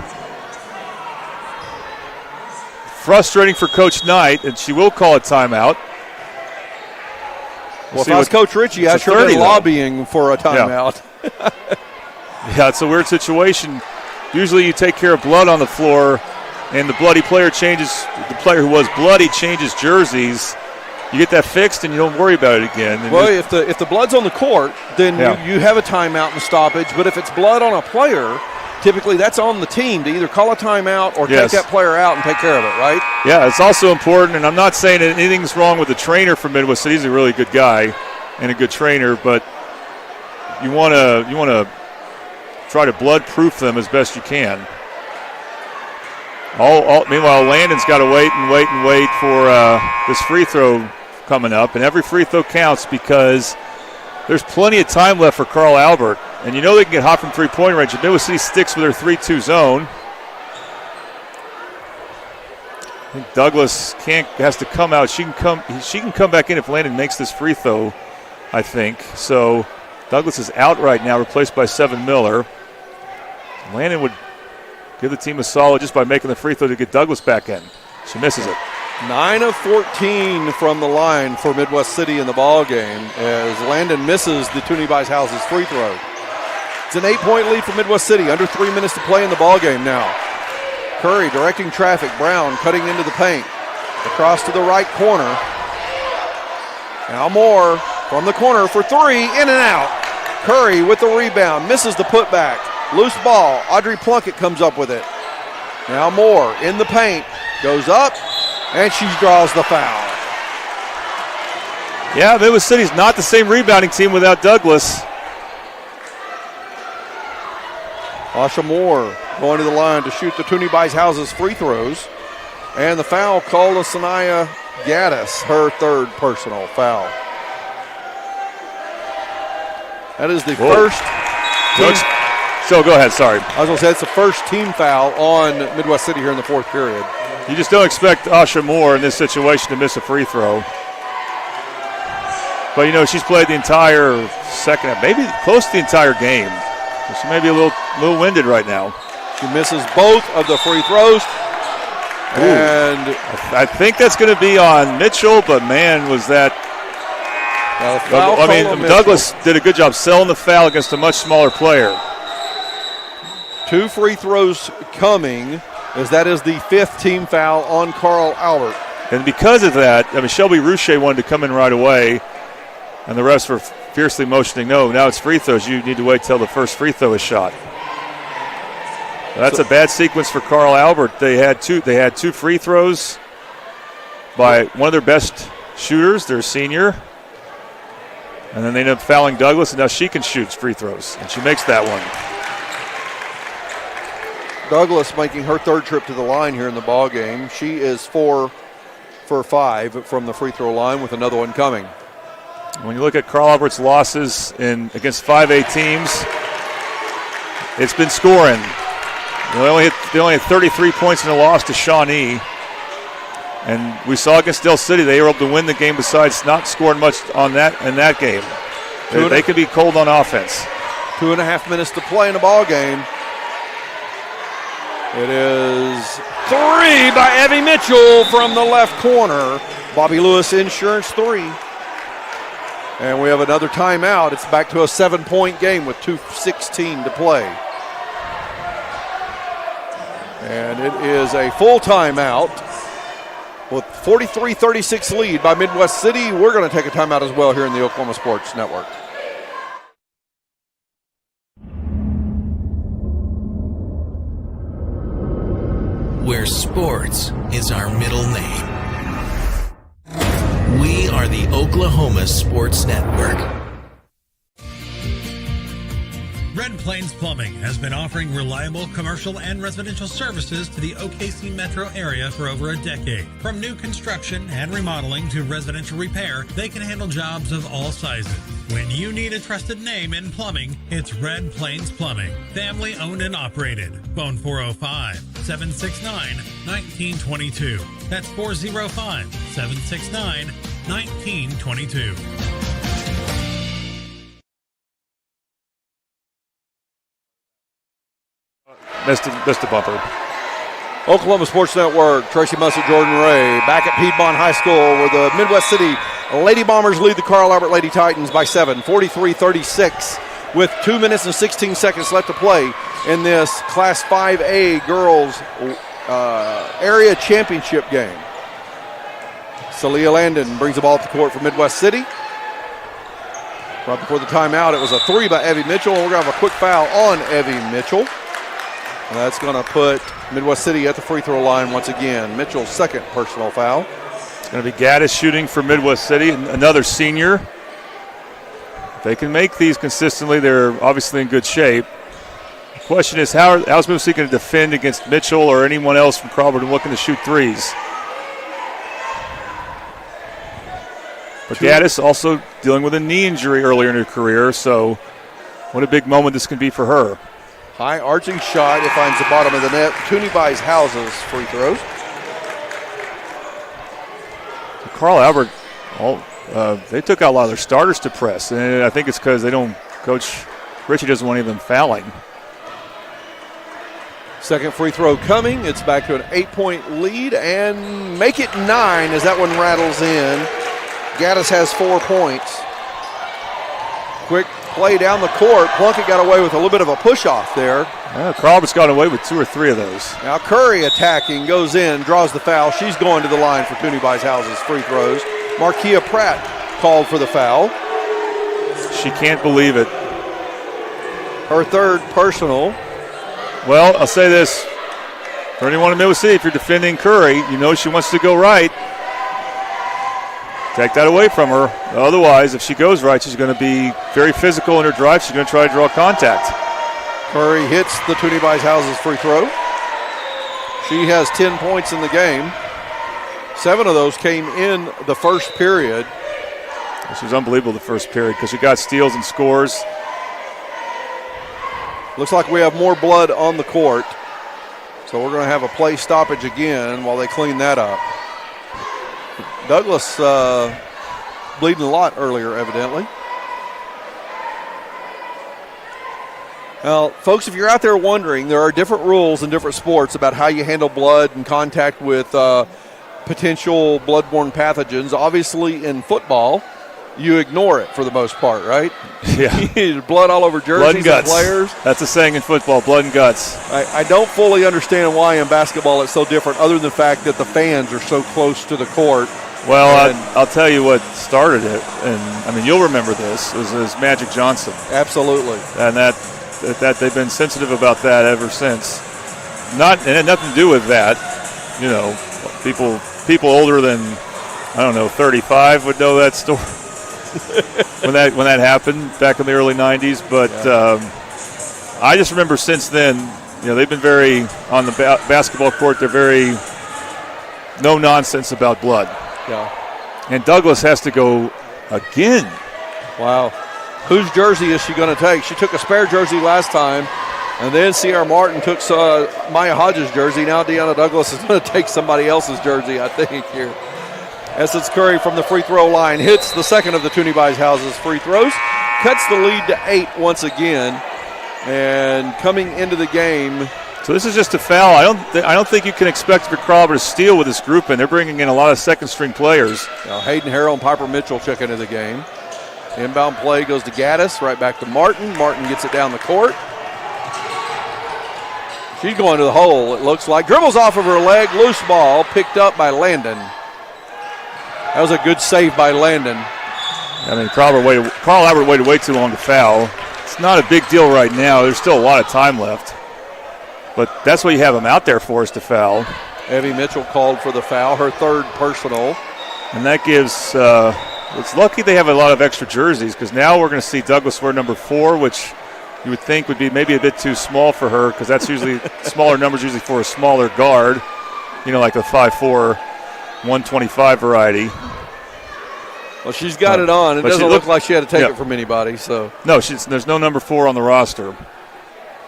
Frustrating for Coach Knight, and she will call a timeout. Well, if I was Coach Ritchie, I sure been lobbying for a timeout. Yeah, it's a weird situation. Usually you take care of blood on the floor, and the bloody player changes, the player who was bloody changes jerseys. You get that fixed, and you don't worry about it again. And well, if the blood's on the court, then you have a timeout and stoppage. But if it's blood on a player, typically that's on the team to either call a timeout or take that player out and take care of it, right? Yeah, it's also important, and I'm not saying that anything's wrong with the trainer from Midwest City. He's a really good guy and a good trainer, but you want to try to blood-proof them as best you can. Meanwhile, Landon's got to wait for this free throw coming up, and every free throw counts because there's plenty of time left for Carl Albert, and you know they can get hot from three-point range. If Midwest City sticks with their 3-2 zone, I think Douglas has to come out. She can come back in if Landon makes this free throw, I think. So Douglas is out right now, replaced by Seven Miller. Landon would give the team a solid just by making the free throw to get Douglas back in. She misses it. 9 of 14 from the line for Midwest City in the ball game as Landon misses the Toonie House's free throw. It's an 8-point lead for Midwest City. Under 3 minutes to play in the ball game now. Curry directing traffic. Brown cutting into the paint. Across to the right corner. Now Moore from the corner for 3. In and out. Curry with the rebound. Misses the putback. Loose ball. Audrey Plunkett comes up with it. Now Moore in the paint. Goes up. And she draws the foul. Yeah, Midwest City's not the same rebounding team without Douglas. Asha Moore going to the line to shoot the Toonie House's free throws. And the foul called to Sanaya Gaddis, her third personal foul. That is the first team. So go ahead, sorry. I was going to say it's the first team foul on Midwest City here in the fourth period. You just don't expect Asha Moore in this situation to miss a free throw. But, you know, she's played the entire second half, maybe close to the entire game. She may be a little winded right now. She misses both of the free throws. And I think that's going to be on Mitchell, but, man, was that. Douglas did a good job selling the foul against a much smaller player. 2 free throws coming, as that is the 5th team foul on Carl Albert. And because of that, Shelby Rouche wanted to come in right away, and the refs were fiercely motioning, no, now it's free throws. You need to wait till the first free throw is shot. That's a bad sequence for Carl Albert. They had two free throws by one of their best shooters, their senior, and then they ended up fouling Douglas, and now she can shoot free throws, and she makes that one. Douglas making her third trip to the line here in the ball game. She is 4 for 5 from the free throw line with another one coming. When you look at Carl Albert's losses against 5A teams, it's been scoring. They only had 33 points in a loss to Shawnee. And we saw against Del City they were able to win the game besides not scoring much in that game. They can be cold on offense. 2.5 minutes to play in the ball game. It is 3 by Evie Mitchell from the left corner. Bobby Lewis Insurance 3. And we have another timeout. It's back to a 7-point game with 2:16 to play. And it is a full timeout with 43-36 lead by Midwest City. We're going to take a timeout as well here in the Oklahoma Sports Network. Where sports is our middle name. We are the Oklahoma Sports Network. Red Plains Plumbing has been offering reliable commercial and residential services to the OKC metro area for over a decade. From new construction and remodeling to residential repair, they can handle jobs of all sizes. When you need a trusted name in plumbing, it's Red Plains Plumbing. Family owned and operated. Phone 405-769-1922. That's 405-769-1922. Missed a bumper. Oklahoma Sports Network, Tracy Mussett, Jordan Ray, back at Piedmont High School where the Midwest City Lady Bombers lead the Carl Albert Lady Titans by 7, 43-36, with 2 minutes and 16 seconds left to play in this Class 5A girls area championship game. Celia Landon brings the ball up the court for Midwest City. Right before the timeout, it was a 3 by Evie Mitchell. We're going to have a quick foul on Evie Mitchell. And that's going to put Midwest City at the free throw line once again. Mitchell's second personal foul. It's going to be Gaddis shooting for Midwest City, another senior. If they can make these consistently, they're obviously in good shape. The question is, how's Midwest City going to defend against Mitchell or anyone else from Crawford looking to shoot threes? But Gaddis also dealing with a knee injury earlier in her career, so what a big moment this can be for her. High arching shot. It finds the bottom of the net. Tooney buys houses free throws. Carl Albert, they took out a lot of their starters to press, and I think it's because Coach Richie doesn't want any of them fouling. Second free throw coming. It's back to an 8-point lead, and make it 9 as that one rattles in. Gaddis has 4 points. Quick play down the court. Plunkett got away with a little bit of a push-off there. Yeah, Carl's got away with 2 or 3 of those. Now Curry attacking, goes in, draws the foul. She's going to the line for Tooney buys houses free throws. Markia Pratt called for the foul. She can't believe it. Her third personal. Well, I'll say this. For anyone in Midwest City, if you're defending Curry, you know she wants to go right. Take that away from her. Otherwise, if she goes right, she's going to be very physical in her drive. She's going to try to draw contact. Curry hits the Tooney buys houses free throw. She has 10 points in the game. 7 of those came in the first period. This was unbelievable the first period because she got steals and scores. Looks like we have more blood on the court. So we're going to have a play stoppage again while they clean that up. Douglas bleeding a lot earlier, evidently. Now, folks, if you're out there wondering, there are different rules in different sports about how you handle blood and contact with potential bloodborne pathogens. Obviously, in football, you ignore it for the most part, right? Yeah. Blood all over jerseys blood and guts. And players. That's a saying in football, blood and guts. I don't fully understand why in basketball it's so different, other than the fact that the fans are so close to the court. Well, I'll tell you what started it, and I mean you'll remember this. It was Magic Johnson. Absolutely. And that they've been sensitive about that ever since. It had nothing to do with that. You know, people older than 35 would know that story when that happened back in the early 90s. But I just remember since then, they've been very on the basketball court. They're very no nonsense about blood. Yeah. And Douglas has to go again. Wow. Whose jersey is she going to take? She took a spare jersey last time, and then Sierra Martin took Maya Hodges' jersey. Now Deanna Douglas is going to take somebody else's jersey, I think, here. Essence Curry from the free throw line hits the second of the Tooney buys houses free throws, cuts the lead to 8 once again. And coming into the game, So this is just a foul. I don't think you can expect for Carl Albert to steal with this group, and they're bringing in a lot of second-string players. Now Hayden Harrell and Piper Mitchell check into the game. Inbound play goes to Gaddis, right back to Martin. Martin gets it down the court. She's going to the hole, it looks like. Dribbles off of her leg, loose ball, picked up by Landon. That was a good save by Landon. I mean, Carl Albert waited way too long to foul. It's not a big deal right now. There's still a lot of time left. But that's what you have him out there for, is to foul. Evie Mitchell called for the foul, her third personal. And that gives, it's lucky they have a lot of extra jerseys, because now we're going to see Douglas wear number 4, which you would think would be maybe a bit too small for her, because that's usually smaller numbers usually for a smaller guard, like a 5'4", 125 variety. Well, she's got it on. It doesn't look like she had to take it from anybody. So no, there's no number 4 on the roster.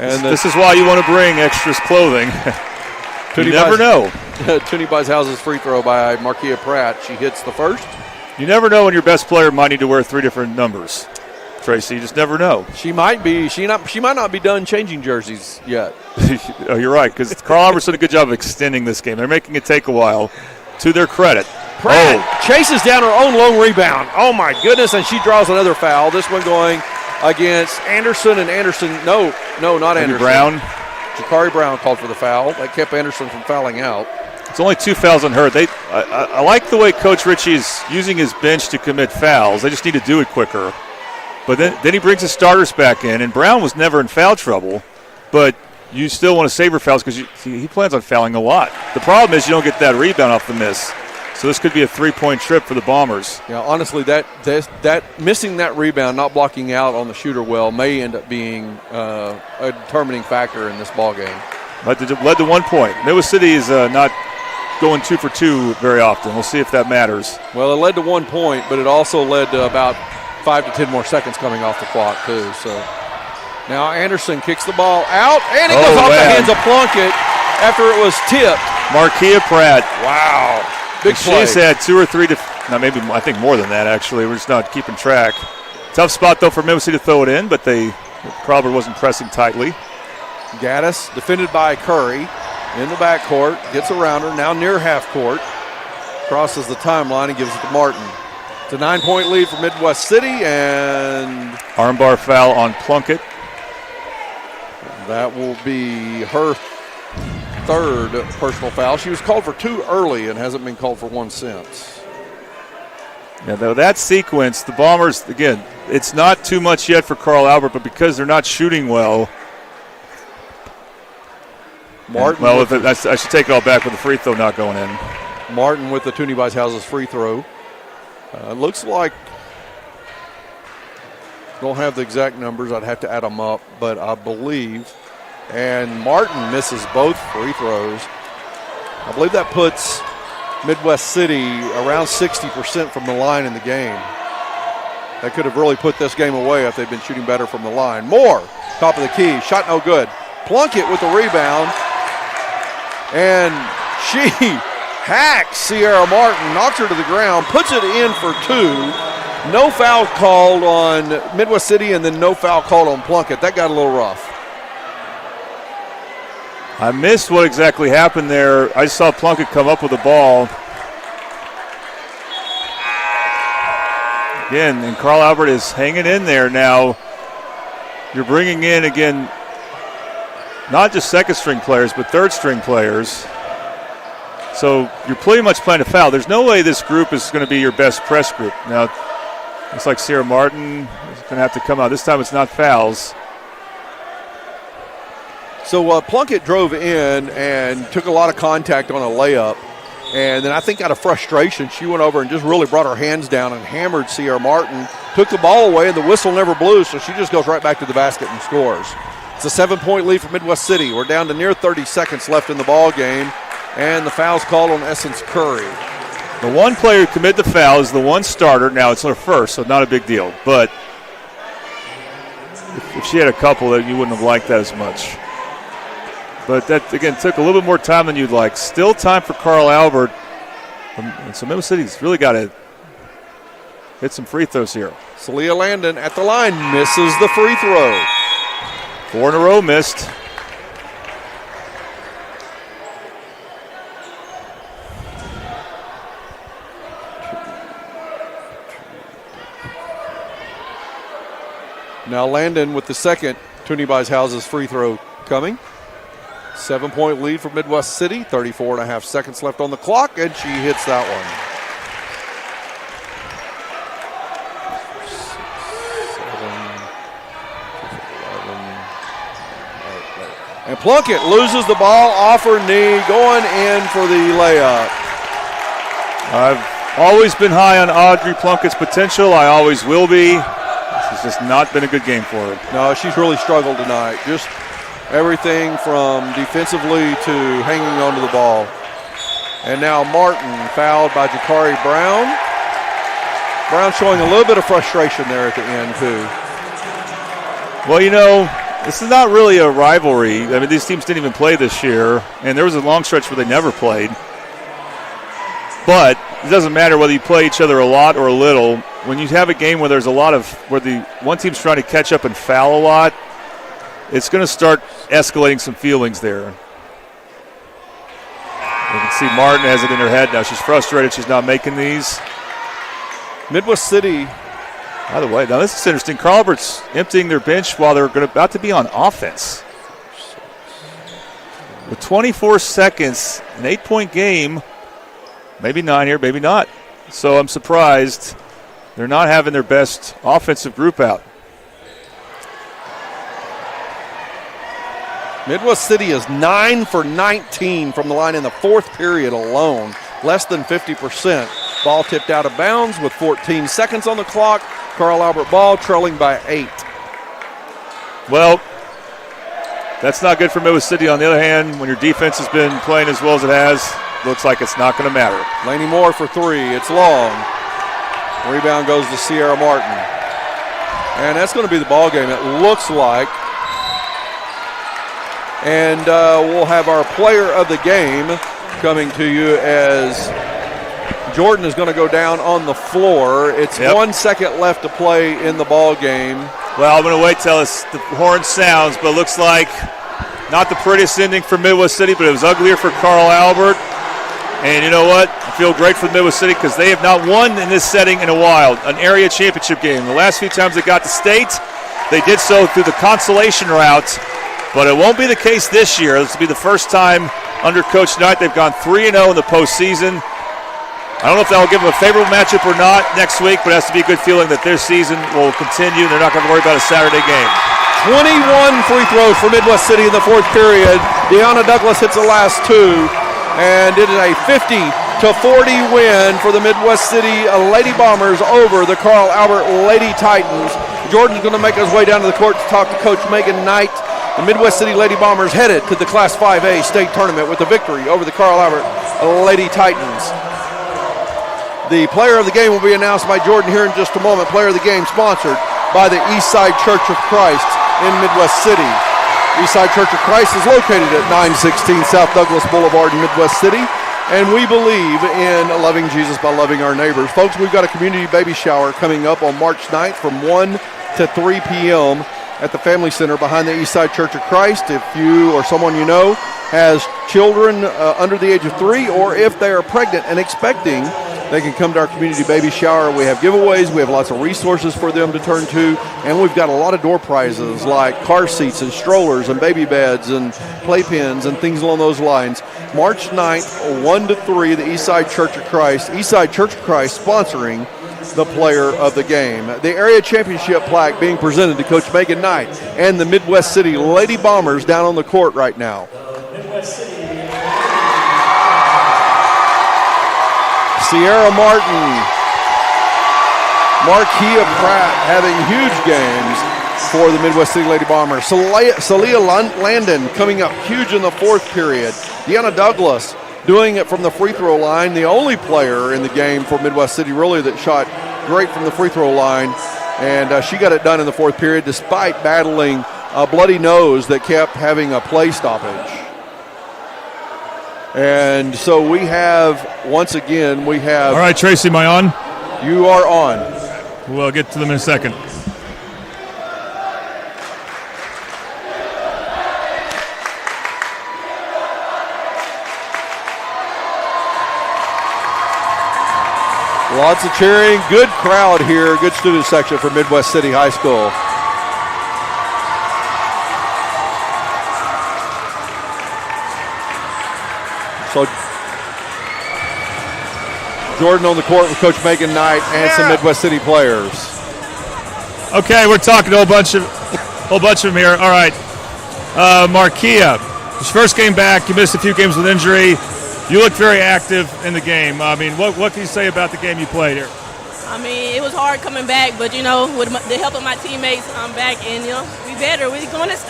And this is why you want to bring extras clothing. You never know. Toonie buys houses free throw by Markia Pratt. She hits the first. You never know when your best player might need to wear 3 different numbers, Tracy. You just never know. She might be. She might not be done changing jerseys yet. Oh, you're right, because Carl Albert did a good job of extending this game. They're making it take a while, to their credit. Pratt chases down her own lone rebound. Oh, my goodness, and she draws another foul. This one going against Anderson, and Anderson, no, not Anderson. Brown. Jakari Brown called for the foul. That kept Anderson from fouling out. It's only 2 fouls on her. I like the way Coach Ritchie is using his bench to commit fouls. They just need to do it quicker. But then he brings his starters back in, and Brown was never in foul trouble, but you still want to save her fouls because he plans on fouling a lot. The problem is you don't get that rebound off the miss. So this could be a 3-point trip for the Bombers. Yeah, honestly, that missing that rebound, not blocking out on the shooter well, may end up being a determining factor in this ball game. Led to 1 point. Midwest City is not going 2 for 2 very often. We'll see if that matters. Well, it led to 1 point, but it also led to about 5 to 10 more seconds coming off the clock too. So now Anderson kicks the ball out, and it goes off the hands of Plunkett after it was tipped. Markia Pratt. Wow. Big play. She's had 2 or 3, maybe I think more than that actually. We're just not keeping track. Tough spot though for Midwest City to throw it in, but Crowder wasn't pressing tightly. Gaddis defended by Curry in the backcourt, gets around her, now near half court, crosses the timeline and gives it to Martin. It's a 9-point lead for Midwest City, and armbar foul on Plunkett. That will be her third personal foul. She was called for 2 early and hasn't been called for 1 since. Yeah, though that sequence, the Bombers, again, it's not too much yet for Carl Albert, but because they're not shooting well. Martin. I should take it all back with the free throw not going in. Martin with the Toonie Buys Houses free throw. Looks like, don't have the exact numbers, I'd have to add them up, but I believe, and Martin misses both free throws. I believe that puts Midwest City around 60% from the line in the game. That could have really put this game away if they'd been shooting better from the line. Moore, top of the key, shot no good. Plunkett with the rebound, and she hacks Sierra Martin, knocks her to the ground, puts it in for 2. No foul called on Midwest City, and then no foul called on Plunkett. That got a little rough. I missed what exactly happened there. I saw Plunkett come up with the ball. Again, and Carl Albert is hanging in there now. You're bringing in, again, not just second-string players, but third-string players. So you're pretty much playing a foul. There's no way this group is going to be your best press group. Now, looks like Sierra Martin is going to have to come out. This time it's not fouls. So Plunkett drove in and took a lot of contact on a layup. And then I think out of frustration, she went over and just really brought her hands down and hammered Sierra Martin, took the ball away, and the whistle never blew, so she just goes right back to the basket and scores. It's a 7-point lead for Midwest City. We're down to near 30 seconds left in the ball game, and the foul's called on Essence Curry. The one player who committed the foul is the one starter. Now it's her first, so not a big deal. But if she had a couple, then you wouldn't have liked that as much. But that, again, took a little bit more time than you'd like. Still time for Carl Albert. And so Midwest City's really got to hit some free throws here. Celia Landon at the line, misses the free throw. 4 in a row missed. Now Landon with the second Toonie Buys Houses free throw coming. 7-point lead for Midwest City. 34.5 seconds left on the clock, and she hits that one. 7, 11. And Plunkett loses the ball off her knee, going in for the layup. I've always been high on Audrey Plunkett's potential. I always will be. This has just not been a good game for her. No, she's really struggled tonight. Just everything from defensively to hanging onto the ball. And now Martin fouled by Jakari Brown. Brown showing a little bit of frustration there at the end, too. Well, you know, this is not really a rivalry. I mean, these teams didn't even play this year, and there was a long stretch where they never played. But it doesn't matter whether you play each other a lot or a little. When you have a game where there's a lot of where the one team's trying to catch up and foul a lot, it's going to start escalating some feelings there. You can see Martin has it in her head now. She's frustrated. She's not making these. Midwest City. By the way, now this is interesting. Carl Albert's emptying their bench while they're about to be on offense. With 24 seconds, an 8-point game. Maybe 9 here, maybe not. So I'm surprised they're not having their best offensive group out. Midwest City is 9 for 19 from the line in the fourth period alone. Less than 50%. Ball tipped out of bounds with 14 seconds on the clock. Carl Albert ball trailing by 8. Well, that's not good for Midwest City. On the other hand, when your defense has been playing as well as it has, looks like it's not going to matter. Lainey Moore for 3. It's long. Rebound goes to Sierra Martin. And that's going to be the ball game, it looks like. And we'll have our player of the game coming to you as Jordan is going to go down on the floor. It's 1 second left to play in the ball game. Well, I'm going to wait till the horn sounds, but it looks like not the prettiest ending for Midwest City, but it was uglier for Carl Albert. And you know what? I feel great for Midwest City because they have not won in this setting in a while, an area championship game. The last few times they got to state, they did so through the consolation route, but it won't be the case this year. This will be the first time under Coach Knight they've gone 3-0 in the postseason. I don't know if that will give them a favorable matchup or not next week, but it has to be a good feeling that their season will continue and they're not going to worry about a Saturday game. 21 free throws for Midwest City in the fourth period. Deanna Douglas hits the last 2. And it is a 50-40 win for the Midwest City Lady Bombers over the Carl Albert Lady Titans. Jordan's going to make his way down to the court to talk to Coach Megan Knight. The Midwest City Lady Bombers headed to the Class 5A state tournament with a victory over the Carl Albert Lady Titans. The player of the game will be announced by Jordan here in just a moment. Player of the game sponsored by the Eastside Church of Christ in Midwest City. Eastside Church of Christ is located at 916 South Douglas Boulevard in Midwest City, and we believe in loving Jesus by loving our neighbors. Folks, we've got a community baby shower coming up on March 9th from 1 to 3 p.m. at the Family Center behind the Eastside Church of Christ. If you or someone you know has children under the age of 3, or if they are pregnant and expecting, they can come to our community baby shower. We have giveaways. We have lots of resources for them to turn to. And we've got a lot of door prizes like car seats and strollers and baby beds and playpens and things along those lines. March 9th, 1 to 3, the Eastside Church of Christ. Eastside Church of Christ sponsoring the player of the game. The area championship plaque being presented to Coach Megan Knight and the Midwest City Lady Bombers down on the court right now. Sierra Martin, Marquia Pratt having huge games for the Midwest City Lady Bombers. Celia Landon coming up huge in the fourth period. Deanna Douglas doing it from the free throw line, the only player in the game for Midwest City really that shot great from the free throw line. And she got it done in the fourth period despite battling a bloody nose that kept having a play stoppage. And so we have, once again, we have... All right, Tracy, am I on? You are on. We'll get to them in a second. Lots of cheering. Good crowd here. Good student section for Midwest City High School. So Jordan on the court with Coach Megan Knight and some Midwest City players. Okay, we're talking to a whole bunch of them here. All right, Marquia, his first game back. You missed a few games with injury. You looked very active in the game. I mean, what can you say about the game you played here? I mean, it was hard coming back, but, you know, with the help of my teammates, I'm back, and, you know, we better. We're going to state.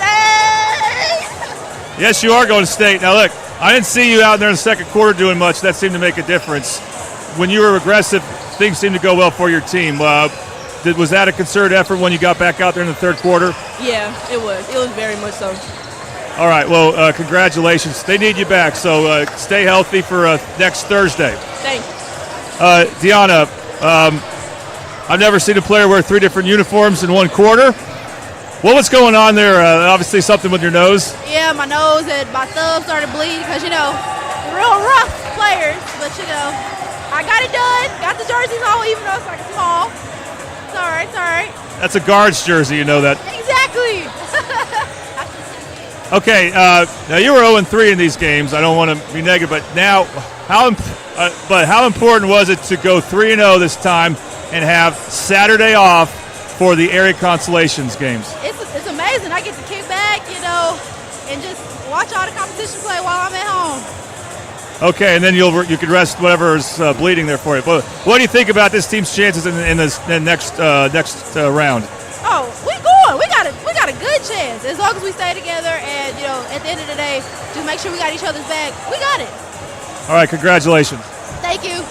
Yes, you are going to state. Now, look, I didn't see you out there in the second quarter doing much. That seemed to make a difference. When you were aggressive, things seemed to go well for your team. Was that a concerted effort when you got back out there in the third quarter? Yeah, it was. It was very much so. All right, well, congratulations. They need you back, so stay healthy for next Thursday. Thank you. Deanna, I've never seen a player wear 3 different uniforms in one quarter. What was going on there? Obviously something with your nose. Yeah, my nose and my thumb started bleeding because, you know, real rough players. But, you know, I got it done. Got the jerseys on, even though it's like small. It's all right, it's all right. That's a guard's jersey, you know that. Exactly. Okay, now you were 0-3 in these games. I don't want to be negative, but now how important was it to go 3-0 this time and have Saturday off for the area consolations games? It's amazing. I get to kick back, you know, and just watch all the competition play while I'm at home. Okay, and then you can rest whatever is bleeding there for you. But what do you think about this team's chances in this next round? Oh, we going. We got a good chance as long as we stay together and, you know, at the end of the day, just make sure we got each other's back. We got it. All right, congratulations. Thank you.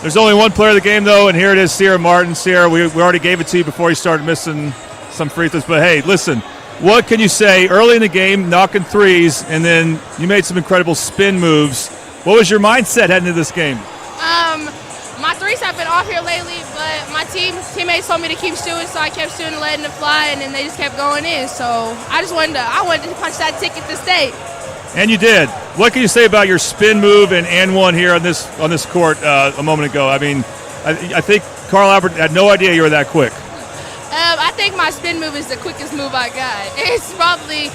There's only one player of the game, though, and here it is, Sierra Martin. Sierra, we already gave it to you before you started missing some free throws. But, hey, listen, what can you say? Early in the game, knocking threes, and then you made some incredible spin moves. What was your mindset heading into this game? My threes have been off here lately, but my teammates told me to keep shooting, so I kept shooting, letting it fly, and then they just kept going in. So I wanted to punch that ticket to state. And you did. What can you say about your spin move and one here on this court a moment ago? I mean, I think Carl Albert had no idea you were that quick. I think my spin move is the quickest move I got. It's probably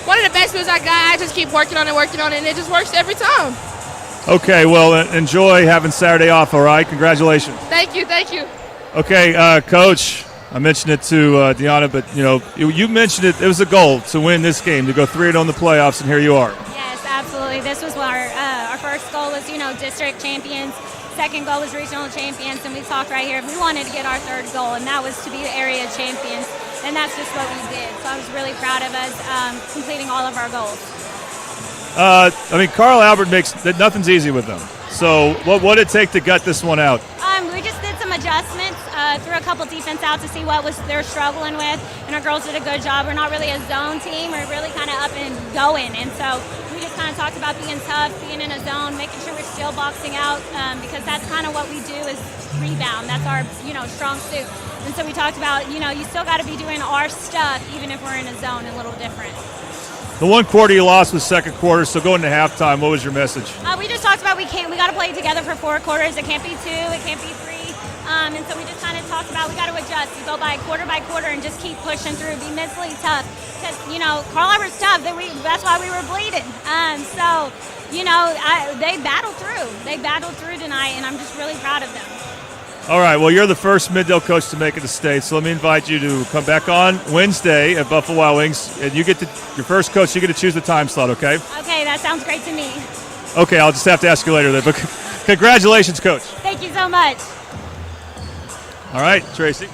one of the best moves I got. I just keep working on it, and it just works every time. Okay, well, enjoy having Saturday off, all right? Congratulations. Thank you. Okay, Coach, I mentioned it to Deanna, but, you know, you mentioned it. It was a goal to win this game, to go 3-0 in the playoffs, and here you are. Yes, absolutely. This was our first goal was, you know, district champions. Second goal was regional champions, and we talked right here. We wanted to get our third goal, and that was to be the area champions, and that's just what we did. So I was really proud of us completing all of our goals. I mean, Carl Albert nothing's easy with them. So what did it take to gut this one out? We just did some adjustments, threw a couple defense out to see what they're struggling with, and our girls did a good job. We're not really a zone team. We're really kind of up and going, and so we just kind of talked about being tough, being in a zone, making sure we're still boxing out, because that's kind of what we do is rebound. That's our, you know, strong suit. And so we talked about, you know, you still got to be doing our stuff even if we're in a zone a little different. The one quarter you lost was second quarter, so going to halftime, what was your message? We just talked about we got to play together for 4 quarters. It can't be 2, it can't be 3. And so we just kind of talked about we got to adjust. You go by quarter and just keep pushing through. Be mentally tough because, you know, Carl Albert's tough. That's why we were bleeding. So, you know, they battled through. They battled through tonight, and I'm just really proud of them. All right, well, you're the first Middale coach to make it to state, so let me invite you to come back on Wednesday at Buffalo Wild Wings, and your first coach, you get to choose the time slot, okay? Okay, that sounds great to me. Okay, I'll just have to ask you later then, but congratulations, Coach. Thank you so much. All right, Tracy.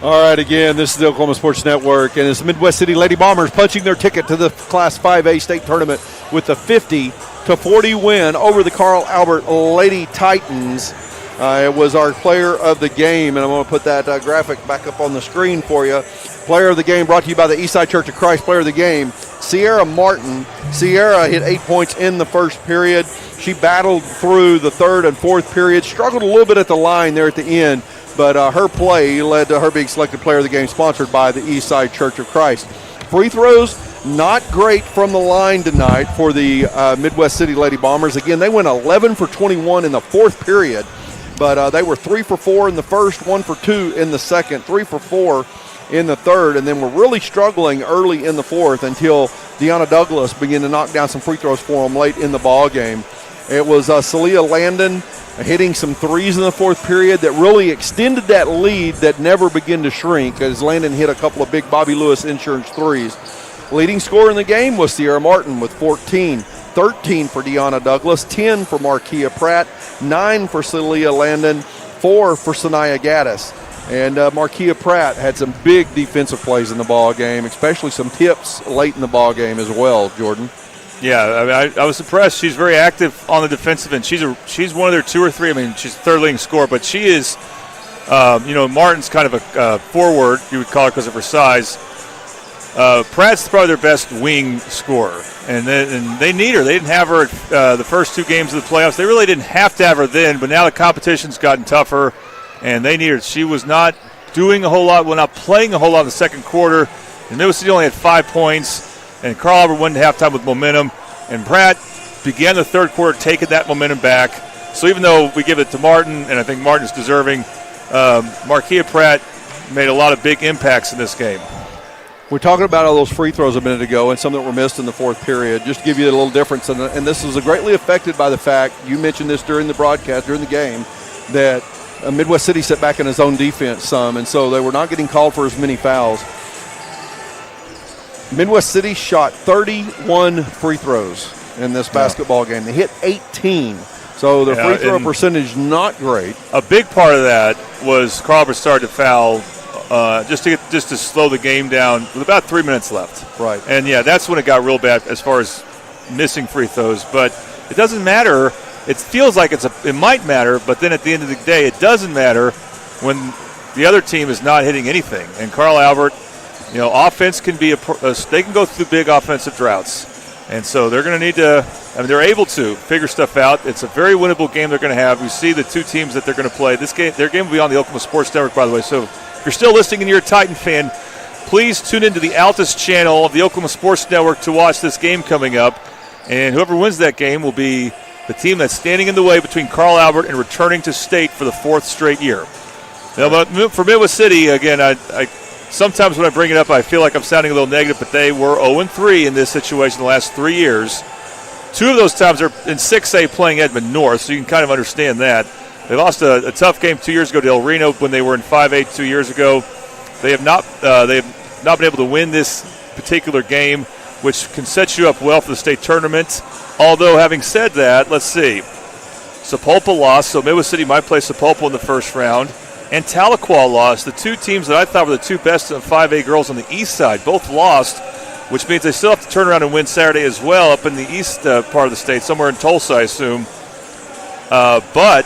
All right, again, this is the Oklahoma Sports Network, and it's the Midwest City Lady Bombers punching their ticket to the Class 5A state tournament with a 50-40 win over the Carl Albert Lady Titans. It was our player of the game, and I'm going to put that graphic back up on the screen for you. Player of the game brought to you by the Eastside Church of Christ. Player of the game, Sierra Martin. Sierra hit 8 points in the first period. She battled through the third and fourth period, struggled a little bit at the line there at the end, but her play led to her being selected player of the game, sponsored by the Eastside Church of Christ. Free throws, not great from the line tonight for the Midwest City Lady Bombers. Again, they went 11 for 21 in the fourth period. But they were 3 for 4 in the first, 1 for 2 in the second, 3 for 4 in the third, and then were really struggling early in the fourth until Deanna Douglas began to knock down some free throws for them late in the ball game. It was Celia Landon hitting some threes in the fourth period that really extended that lead that never began to shrink as Landon hit a couple of big Bobby Lewis insurance threes. Leading scorer in the game was Sierra Martin with 14, 13 for Deanna Douglas, 10 for Markia Pratt, 9 for Celia Landon, 4 for Sanaya Gaddis. And Markia Pratt had some big defensive plays in the ball game, especially some tips late in the ball game as well, Jordan. Yeah, I mean, I was impressed. She's very active on the defensive end. She's one of their 2 or 3. I mean, she's third leading scorer, but she is, Martin's kind of a forward, you would call her because of her size. Pratt's probably their best wing scorer, and they need her. They didn't have her the first 2 games of the playoffs. They really didn't have to have her then, but now the competition's gotten tougher, and they need her. She was not doing a whole lot, not playing a whole lot in the second quarter, and Midwest City only had 5 points. And Carl Albert went into halftime with momentum, and Pratt began the third quarter taking that momentum back. So even though we give it to Martin, and I think Martin's deserving, Markia Pratt made a lot of big impacts in this game. We're talking about all those free throws a minute ago and some that were missed in the fourth period. Just to give you a little difference, and this was greatly affected by the fact, you mentioned this during the broadcast, during the game, that Midwest City set back in his own defense some, and so they were not getting called for as many fouls. Midwest City shot 31 free throws in this basketball game. They hit 18. So their free throw percentage not great. A big part of that was Carl Albert started to foul just to slow the game down with about 3 minutes left. Right. And that's when it got real bad as far as missing free throws. But it doesn't matter. It feels like it might matter, but then at the end of the day, it doesn't matter when the other team is not hitting anything. And Carl Albert, offense can be they can go through big offensive droughts. And so they're going to need to, they're able to figure stuff out. It's a very winnable game they're going to have. We see the 2 teams that they're going to play. Their game will be on the Oklahoma Sports Network, by the way. So if you're still listening and you're a Titan fan, please tune into the Altus channel of the Oklahoma Sports Network to watch this game coming up. And whoever wins that game will be the team that's standing in the way between Carl Albert and returning to state for the 4th straight year. Now, for Midwest City, again, I sometimes when I bring it up, I feel like I'm sounding a little negative, but they were 0-3 in this situation the last 3 years. 2 of those times are in 6A playing Edmond North, so you can kind of understand that. They lost a tough game 2 years ago to El Reno when they were in 5A 2 years ago. They have not been able to win this particular game, which can set you up well for the state tournament. Although, having said that, let's see. Sapulpa lost, so Midwest City might play Sapulpa in the first round. And Tahlequah lost. The 2 teams that I thought were the 2 best in 5A girls on the east side both lost, which means they still have to turn around and win Saturday as well up in the east part of the state, somewhere in Tulsa, I assume. But,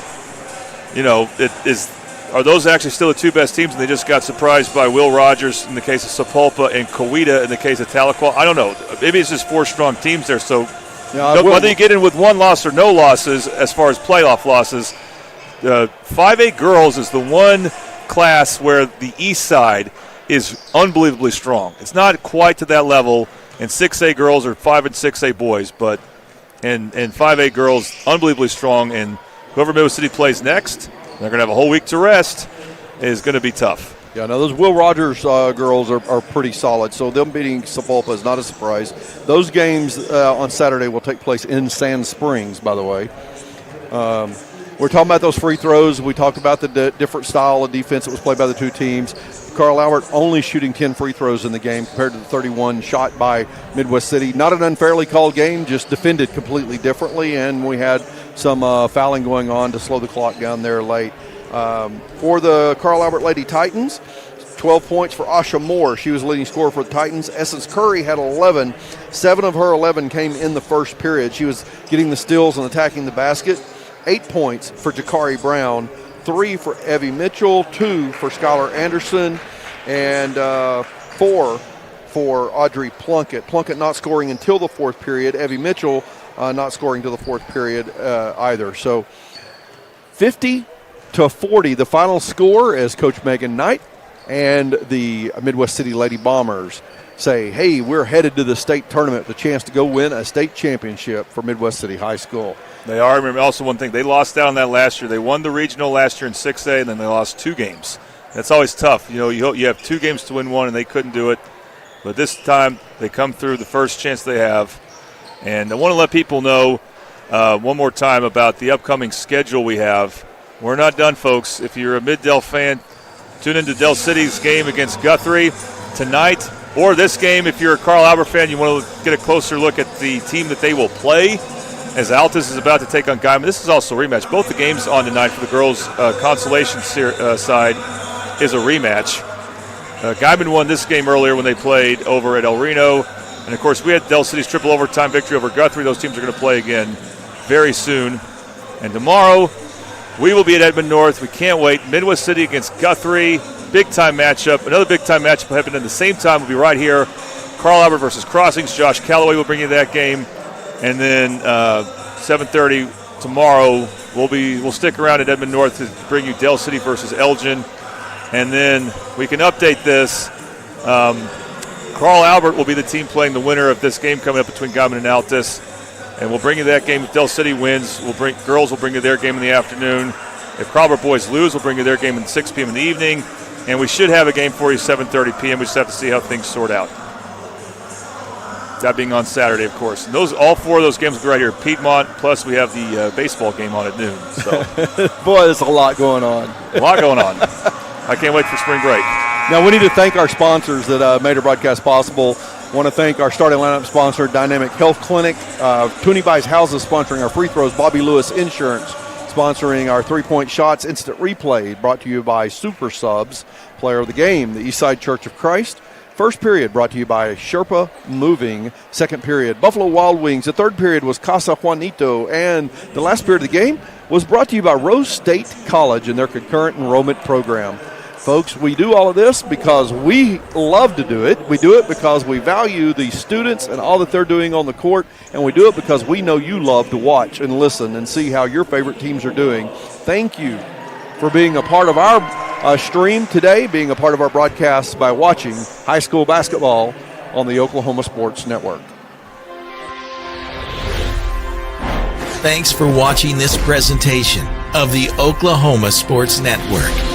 are those actually still the 2 best teams? And they just got surprised by Will Rogers in the case of Sapulpa and Coweta in the case of Tahlequah. I don't know. Maybe it's just 4 strong teams there. So whether you get in with 1 loss or no losses as far as playoff losses, 5A girls is the one class where the east side is unbelievably strong. It's not quite to that level, and 6A girls are 5 and 6A boys, but and 5A girls unbelievably strong, and whoever Midwest City plays next, they're going to have a whole week to rest, is going to be tough. Yeah, no, those Will Rogers girls are pretty solid, so them beating Sapulpa is not a surprise. Those games on Saturday will take place in Sand Springs, by the way. We're talking about those free throws. We talked about the different style of defense that was played by the 2 teams. Carl Albert only shooting 10 free throws in the game compared to the 31 shot by Midwest City. Not an unfairly called game, just defended completely differently, and we had some fouling going on to slow the clock down there late. For the Carl Albert Lady Titans, 12 points for Asha Moore. She was the leading scorer for the Titans. Essence Curry had 11. 7 of her 11 came in the first period. She was getting the steals and attacking the basket. 8 points for Jakari Brown, 3 for Evie Mitchell, 2 for Skylar Anderson, and 4 for Audrey Plunkett. Plunkett not scoring until the 4th period. Evie Mitchell not scoring until the 4th period either. So 50-40, the final score, as Coach Megan Knight and the Midwest City Lady Bombers say, hey, we're headed to the state tournament with a chance to go win a state championship for Midwest City High School. They are. Remember also one thing, they lost out on that last year. They won the regional last year in 6A, and then they lost 2 games. That's always tough. You have 2 games to win 1, and they couldn't do it. But this time they come through the first chance they have. And I want to let people know one more time about the upcoming schedule we have. We're not done, folks. If you're a Mid-Del fan, tune into Del City's game against Guthrie tonight, or this game if you're a Carl Albert fan, you want to get a closer look at the team that they will play, as Altus is about to take on Guyman. This is also a rematch. Both the games on tonight for the girls' consolation side is a rematch. Guyman won this game earlier when they played over at El Reno. And, of course, we had Del City's triple overtime victory over Guthrie. Those teams are going to play again very soon. And tomorrow we will be at Edmond North. We can't wait. Midwest City against Guthrie. Big-time matchup. Another big-time matchup will happen at the same time. We'll be right here. Carl Albert versus Crossings. Josh Calloway will bring you that game. And then 7:30 tomorrow, we'll stick around at Edmond North to bring you Del City versus Elgin. And then we can update this. Carl Albert will be the team playing the winner of this game coming up between Guyman and Altus. And we'll bring you that game if Del City wins. Girls will bring you their game in the afternoon. If Carl Albert boys lose, we'll bring you their game at 6 p.m. in the evening. And we should have a game for you 7:30 p.m. We just have to see how things sort out. That being on Saturday, of course. And all four of those games will be right here at Piedmont, plus we have the baseball game on at noon. So, boy, there's a lot going on. A lot going on. I can't wait for spring break. Now, we need to thank our sponsors that made our broadcast possible. I want to thank our starting lineup sponsor, Dynamic Health Clinic, Toonie Buys Houses sponsoring our free throws, Bobby Lewis Insurance sponsoring our three-point shots, instant replay, brought to you by Super Subs, player of the game, the Eastside Church of Christ. First period brought to you by Sherpa Moving. Second period, Buffalo Wild Wings. The third period was Casa Juanito. And the last period of the game was brought to you by Rose State College and their concurrent enrollment program. Folks, we do all of this because we love to do it. We do it because we value the students and all that they're doing on the court. And we do it because we know you love to watch and listen and see how your favorite teams are doing. Thank you for being a part of our stream today, being a part of our broadcast by watching high school basketball on the Oklahoma Sports Network. Thanks for watching this presentation of the Oklahoma Sports Network.